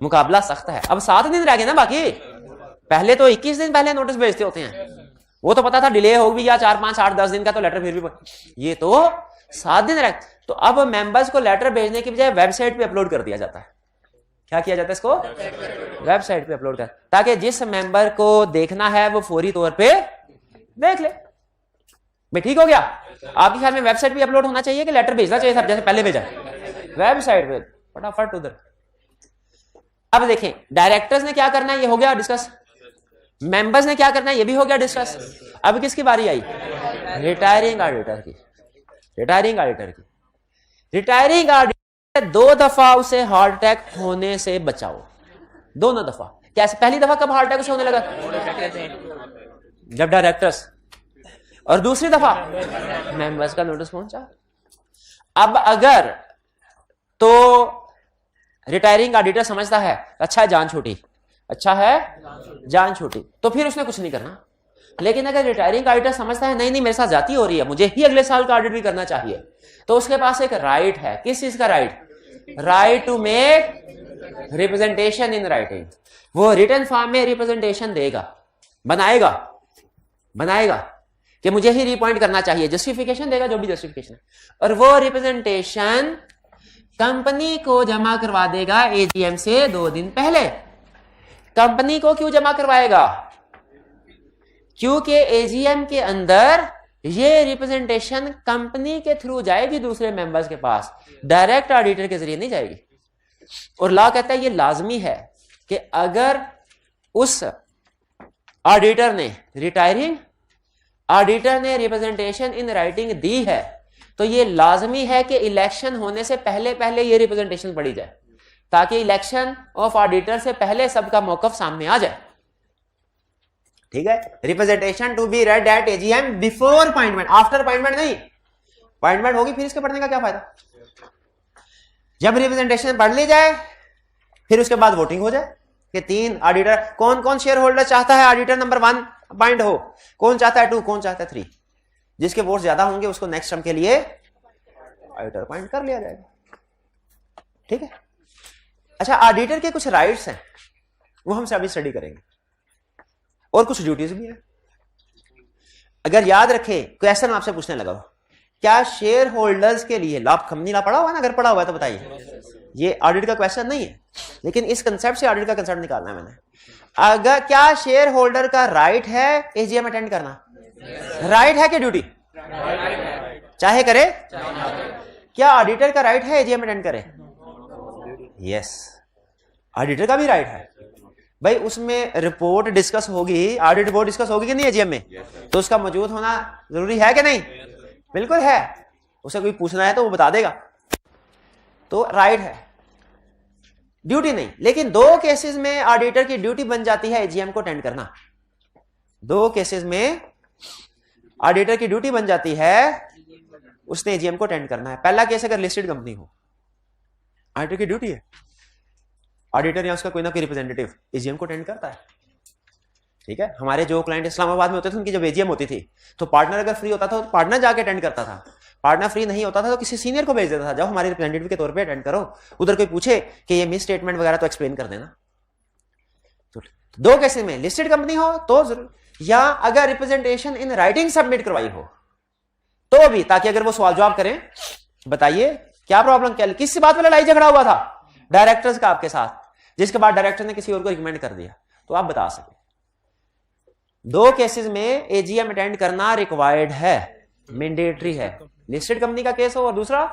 मुकाबला सख्त है, अब 7 दिन रह गए ना बाकी। पहले तो 21 दिन पहले नोटिस भेजते होते हैं, वो तो पता था डिले हो भी या 4, 5, 8, 10 दिन का तो लेटर फिर भी, ये तो 7 दिन रह। तो अब मेंबर्स को लेटर भेजने की बजाय वेबसाइट पे अपलोड कर दिया जाता है। क्या किया जाता है इसको? वेबसाइट पे अपलोड कर, ताकि जिस मेंबर को देखना है वो फौरी तौर पे देख ले। भाई ठीक हो गया? आपके ख्याल में वेबसाइट पे अपलोड होना चाहिए कि लेटर भेजना चाहिए था जैसे पहले भेजा? वेबसाइट पे फटाफट उधर। अब देखें डायरेक्टर्स ने क्या करना है, ये हो गया डिस्कस। मेंबर्स ने क्या करना है, ये भी हो गया डिस्कस। अब किसकी बारी आई? रिटायरिंग ऑडिटर की। रिटायरिंग ऑडिटर की। रिटायरिंग ऑडिटर 2 दफा उसे हार्ट अटैक होने से बचाओ, दोनों दफा। कैसे? पहली दफा कब हार्ट अटैक उसे होने लगा? जब डायरेक्टर्स, और दूसरी दफा मेंबर्स का नोटिस पहुंचा। अब अगर तो रिटायरिंग ऑडिटर समझता है अच्छा है जान छूटी, अच्छा है जान छूटी, तो फिर उसने कुछ नहीं करना। लेकिन अगर रिटायरिंग ऑडिटर समझता है नहीं नहीं मेरे साथ जाती हो रही है, मुझे ही अगले साल का ऑडिट भी करना चाहिए, तो उसके पास एक राइट है। किस चीज का right? Right to make representation in writing. वो रिटन फॉर्म में रिप्रेजेंटेशन देगा, बनाएगा कि मुझे ही रिपॉइंट करना चाहिए, जस्टिफिकेशन देगा, जो भी जस्टिफिकेशन है, और वो रिप्रेजेंटेशन कंपनी को जमा करवा देगा एजीएम से 2 दिन पहले। कंपनी को क्यों जमा करवाएगा? क्योंकि एजीएम के अंदर ये रिप्रेजेंटेशन कंपनी के थ्रू जाएगी दूसरे मेंबर्स के पास, डायरेक्ट ऑडिटर के जरिए नहीं जाएगी। और लॉ कहता है ये लाजमी है कि अगर उस ऑडिटर ने, रिटायरिंग ऑडिटर ने रिप्रेजेंटेशन इन राइटिंग दी है, तो ये लाजमी है कि इलेक्शन होने से पहले पहले ये रिप्रेजेंटेशन पड़ी जाए, ताकि इलेक्शन ऑफ ऑडिटर से पहले सबका मौकफ सामने आ जाए। ठीक है? Representation to be read at AGM before appointment, after appointment नहीं। अपॉइंटमेंट होगी फिर इसके पढ़ने का क्या फायदा? जब रिप्रेजेंटेशन पढ़ ली जाए फिर उसके बाद वोटिंग हो जाए कि 3 ऑडिटर, कौन कौन शेयर होल्डर चाहता है ऑडिटर नंबर 1 अपॉइंट हो, कौन चाहता है 2, कौन चाहता है 3। जिसके वोट ज्यादा होंगे उसको नेक्स्ट टर्म के लिए ऑडिटर अपॉइंट कर लिया जाएगा। ठीक है? अच्छा, ऑडिटर के कुछ राइट्स हैं, वो हम अभी स्टडी करेंगे, और कुछ ड्यूटीज भी हैं। अगर याद रखें, क्वेश्चन आपसे पूछने लगा, क्या शेयर होल्डर्स के लिए लाभ खमनी ला पड़ा हुआ ना? अगर पड़ा हुआ है तो बताइए। ये ऑडिट का क्वेश्चन नहीं है, लेकिन इस कंसेप्ट से ऑडिट का कंसेप्ट निकालना है मैंने। अगर क्या शेयर होल्डर का राइट है एजीएम अटेंड करना? राइट है कि ड्यूटी? चाहे करे। क्या ऑडिटर का राइट है एजीएम अटेंड करे? यस, ऑडिटर का भी राइट है भाई। उसमें रिपोर्ट डिस्कस होगी, ऑडिट रिपोर्ट डिस्कस होगी कि नहीं एजीएम में, तो उसका मौजूद होना जरूरी है कि नहीं? बिल्कुल है। उसे कोई पूछना है तो वो बता देगा, तो राइट है, ड्यूटी नहीं। लेकिन दो केसेस में ऑडिटर की ड्यूटी बन जाती है एजीएम को अटेंड करना। दो केसेस में ऑडिटर की ड्यूटी बन जाती है, उसने एजीएम को अटेंड करना है। पहला केस अगर लिस्टेड कंपनी हो, ऑडिटर की ड्यूटी है, ऑडिटर या उसका कोई ना कोई रिप्रेजेंटेटिव एजीएम को अटेंड करता है। ठीक है, हमारे जो क्लाइंट इस्लामाबाद में होते थे उनकी जब एजीएम होती थी तो पार्टनर अगर फ्री होता था तो पार्टनर जाके अटेंड करता था, पार्टनर फ्री नहीं होता था तो किसी सीनियर को भेज देता था, जाओ हमारे रिप्रेजेंटेटिव के तौर पे अटेंड करो। उधर कोई पूछे कि ये मिस स्टेटमेंट वगैरह तो एक्सप्लेन कर देना। तो दो केसेस में लिस्टेड कंपनी हो तो जरूर, या अगर रिप्रेजेंटेशन इन राइटिंग सबमिट करवाई हो तो भी, ताकि अगर वो सवाल जवाब करें, बताइए क्या प्रॉब्लम, क्या किस बात पर लड़ाई झगड़ा हुआ था डायरेक्टर्स का आपके साथ, जिसके बाद डायरेक्टर ने किसी और को रिकमेंड कर दिया, तो आप बता सके। दो केसेस में एजीएम अटेंड करना रिक्वायर्ड है, मैंडेटरी है। लिस्टेड कंपनी का केस हो और दूसरा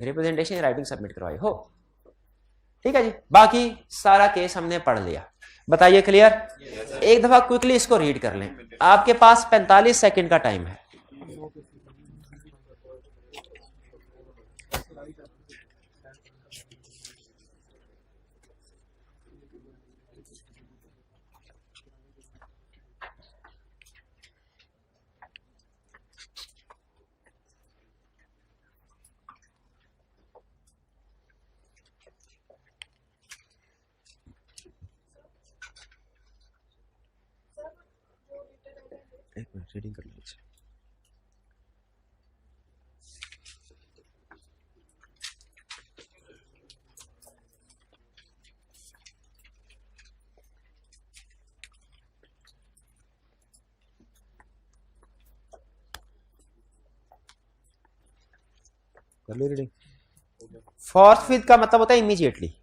रिप्रेजेंटेशन राइटिंग सबमिट करवाई हो। ठीक है जी, बाकी सारा केस हमने पढ़ लिया। बताइए क्लियर? एक दफा क्विकली इसको रीड कर लें। आपके पास 45 सेकंड का टाइम है। एक मिनट रीडिंग कर लीजिए। कर लो रीडिंग। फोर्थविथ का मतलब होता है इमीडिएटली।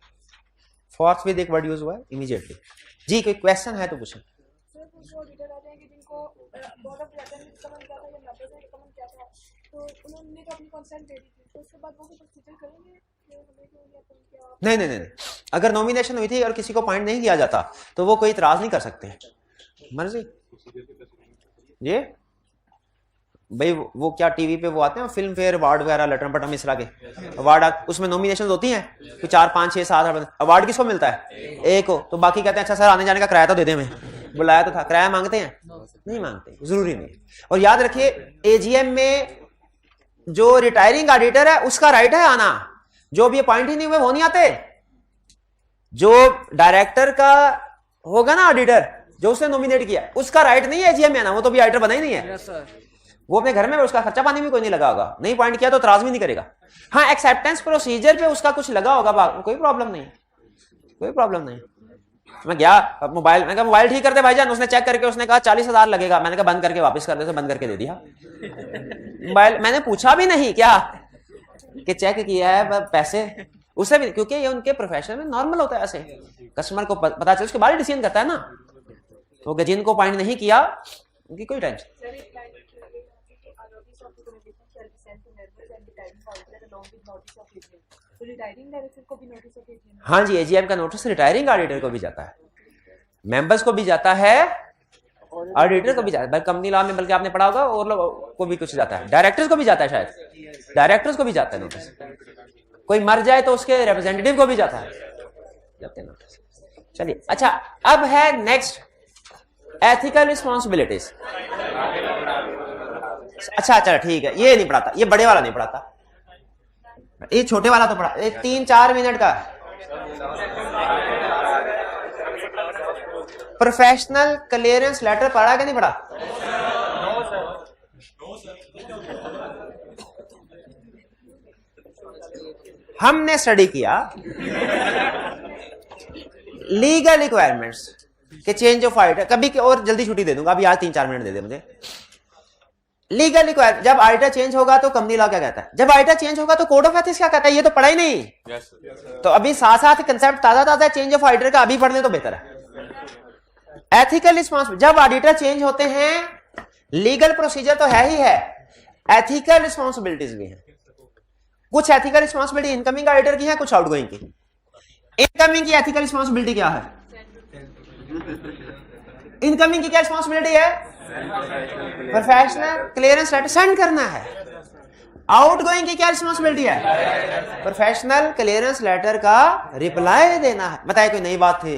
फोर्थविथ एक वर्ड यूज हुआ है, इमीडिएटली। जी कोई क्वेश्चन है तो पूछें। नहीं नहीं नहीं, अगर नॉमिनेशन हुई थी और किसी को पॉइंट नहीं दिया जाता तो वो कोई इतराज नहीं कर सकते, मर्जी। ये भाई वो क्या टीवी पे वो आते हैं फिल्म फेयर अवार्ड वगैरह, लटन पटम इस तरह के अवार्ड, उसमें नॉमिनेशन होती हैं, तो 4 5 6 7 अवार्ड किसको मिलता है? एक हो। तो बाकी कहते हैं अच्छा सर आने जाने का किराया तो दे दे, हमें बुलाया तो था, किराया मांगते हैं? नहीं मांगते, जरूरी नहीं। और याद रखिए एजीएम में जो रिटायरिंग ऑडिटर है उसका राइट है आना, जो भी अपॉइंट ही नहीं हुए वो नहीं आते। जो डायरेक्टर का होगा ना ऑडिटर, जो उसने नॉमिनेट किया, उसका राइट नहीं है एजीएम में आना, वो तो भी ऑडिटर बना ही नहीं है। वो अपने घर में उसका खर्चा पानी भी कोई नहीं लगा होगा, नहीं पॉइंट किया तो इतराज भी नहीं करेगा। हाँ एक्सेप्टेंस प्रोसीजर पे उसका कुछ लगा होगा, कोई प्रॉब्लम नहीं, कोई प्रॉब्लम नहीं। मैं गया मोबाइल, मैंने कहा मोबाइल ठीक करते भाईजान, उसने चेक करके उसने कहा 40,000 लगेगा, मैंने कहा बंद करके वापस कर दे, तो बंद करके दे दिया मोबाइल। मैंने पूछा भी नहीं क्या कि चेक किया है पैसे, उसे भी, क्योंकि ये उनके प्रोफेशन में नॉर्मल होता है, ऐसे कस्टमर को पता चले उसके बाद ही डिसीजन करता है ना। तो जिनको पॉइंट नहीं किया उनकी कोई टेंशन। हाँ जी, एजीएम का नोटिस रिटायरिंग ऑडिटर को भी जाता है, मेंबर्स को भी जाता है, ऑडिटर को भी जाता है, कंपनी लॉ में बल्कि आपने पढ़ा होगा, और लोग को भी कुछ जाता है, डायरेक्टर्स को भी जाता है, शायद डायरेक्टर्स को भी जाता है नोटिस। कोई मर जाए तो उसके रिप्रेजेंटेटिव को भी जाता है, जाते हैं नोटिस। चलिए अच्छा, अब है नेक्स्ट एथिकल रिस्पॉन्सिबिलिटीज। अच्छा चलो ठीक है, ये नहीं पढ़ाता, ये बड़े वाला नहीं पढ़ाता, ये छोटे वाला तो पढ़ा, ये 3-4 मिनट का। प्रोफेशनल क्लियरेंस लेटर पढ़ा कि नहीं पढ़ा? हमने स्टडी किया लीगल रिक्वायरमेंट्स के चेंज ऑफ ऑडिटर, कभी और जल्दी छुट्टी दे दूंगा, अभी आज 3-4 मिनट दे दे मुझे। लीगल रिक्वायरमेंट, जब ऑडिटर चेंज होगा तो कंपनी लॉ क्या कहता है, जब ऑडिटर चेंज होगा तो कोड ऑफ एथिक्स क्या कहता है, ये तो पढ़ा ही नहीं। तो अभी साथ साथ कंसेप्ट ताजा है चेंज ऑफ ऑडिटर का, अभी पढ़ ले तो बेहतर है। एथिकल रिस्पॉन्सिबिलिटी, जब ऑडिटर चेंज होते हैं लीगल प्रोसीजर तो है ही है, एथिकल रिस्पॉन्सिबिलिटीज भी है। कुछ एथिकल रिस्पॉन्सिबिलिटी इनकमिंग ऑडिटर की है, कुछ आउटगोइंग की। इनकमिंग की एथिकल रिस्पॉन्सिबिलिटी क्या है? इनकमिंग की क्या रिस्पॉन्सिबिलिटी है? प्रोफेशनल क्लियरेंस लेटर सेंड करना है। आउटगोइंग की क्या रिस्पॉन्सिबिलिटी है? प्रोफेशनल क्लियरेंस लेटर का रिप्लाई देना है। बताइए कोई नई बात थी?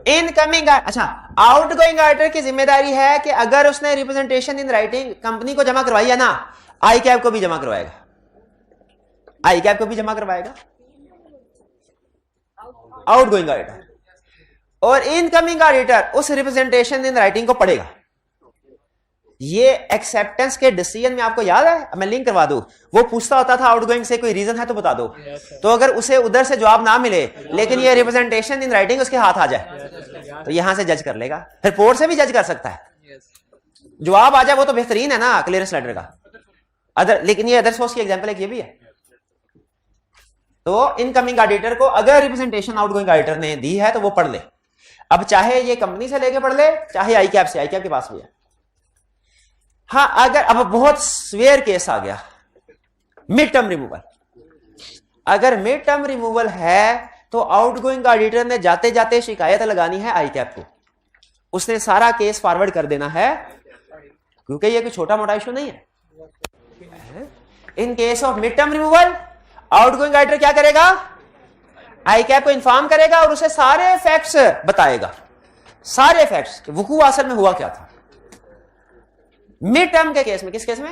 इनकमिंग, अच्छा, आउटगोइंग ऑडिटर की जिम्मेदारी है कि अगर उसने रिप्रेजेंटेशन इन राइटिंग कंपनी को जमा करवाई है ना, आई कैप को भी जमा करवाएगा, आई कैप को भी जमा करवाएगा आउटगोइंग ऑडिटर। और इनकमिंग ऑडिटर उस रिप्रेजेंटेशन इन राइटिंग को पढ़ेगा। ये एक्सेप्टेंस के डिसीजन में आपको याद है, मैं लिंक करवा दूं, वो पूछता होता था आउटगोइंग से कोई रीजन है तो बता दो। तो अगर उसे उधर से जवाब ना मिले लेकिन ये रिप्रेजेंटेशन इन राइटिंग उसके हाथ आ जाए तो यहां से जज कर लेगा, फिर पोर्ट से भी जज कर सकता है। जवाब आ जाए वो तो बेहतरीन है ना क्लियरेंस लेटर का। अदर, लेकिन ये अदर सोर्स की एग्जांपल एक ये भी है। तो इनकमिंग ऑडिटर को अगर रिप्रेजेंटेशन आउटगोइंग ऑडिटर ने दी है तो वो पढ़ ले। अब चाहे ये कंपनी से लेके पढ़ ले, चाहे आई कैप से, आई कैप के पास भी है। हाँ, अगर अब बहुत स्वेयर केस आ गया, मिड टर्म रिमूवल, अगर मिड टर्म रिमूवल है तो आउटगोइंग ऑडिटर ने जाते जाते शिकायत लगानी है आई कैप को। उसने सारा केस फॉरवर्ड कर देना है, क्योंकि ये कोई छोटा मोटा इशू नहीं है। In case of mid term removal outgoing auditor क्या करेगा? आई कैप को इन्फॉर्म करेगा और उसे सारे फैक्ट्स बताएगा, सारे फैक्ट्स, वकूअ असल में हुआ क्या था मिड टर्म के केस में। किस केस में?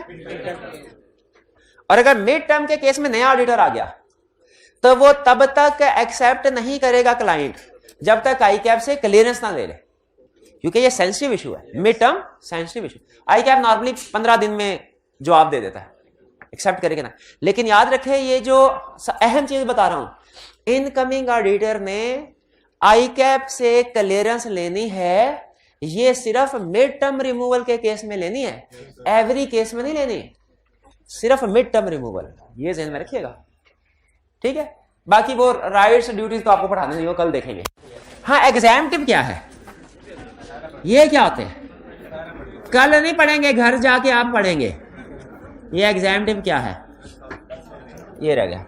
और अगर मिड टर्म के केस में नया ऑडिटर आ गया तो वो तब तक एक्सेप्ट नहीं करेगा क्लाइंट जब तक आई कैप से क्लियरेंस ना ले ले, क्योंकि ये सेंसिटिव इशू है, मिड टर्म सेंसिटिव इशू। आई कैप नॉर्मली 15 दिन में जवाब दे देता है, एक्सेप्ट करेगा ना। लेकिन याद रखे, ये जो अहम चीज बता रहा हूं, इनकमिंग ऑडिटर ने आई कैप से क्लियरेंस लेनी है, ये सिर्फ मिड टर्म रिमूवल के केस में लेनी है, एवरी केस में नहीं लेनी, सिर्फ मिड टर्म रिमूवल। ये ध्यान में रखिएगा, ठीक है। बाकी वो राइट्स ड्यूटीज तो आपको पढ़ाने नहीं, वो कल देखेंगे। हाँ, एग्जाम्प्टिव क्या है, ये क्या होते हैं कल नहीं पढ़ेंगे, घर जाके आप पढ़ेंगे। ये एग्जाम्प्टिव क्या है, ये रह गया,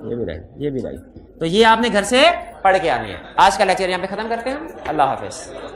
ये भी रही, ये भी रही। तो ये आपने घर से पढ़ के आनी है। आज का लेक्चर यहाँ पे खत्म करते हैं। अल्लाह हाफिज।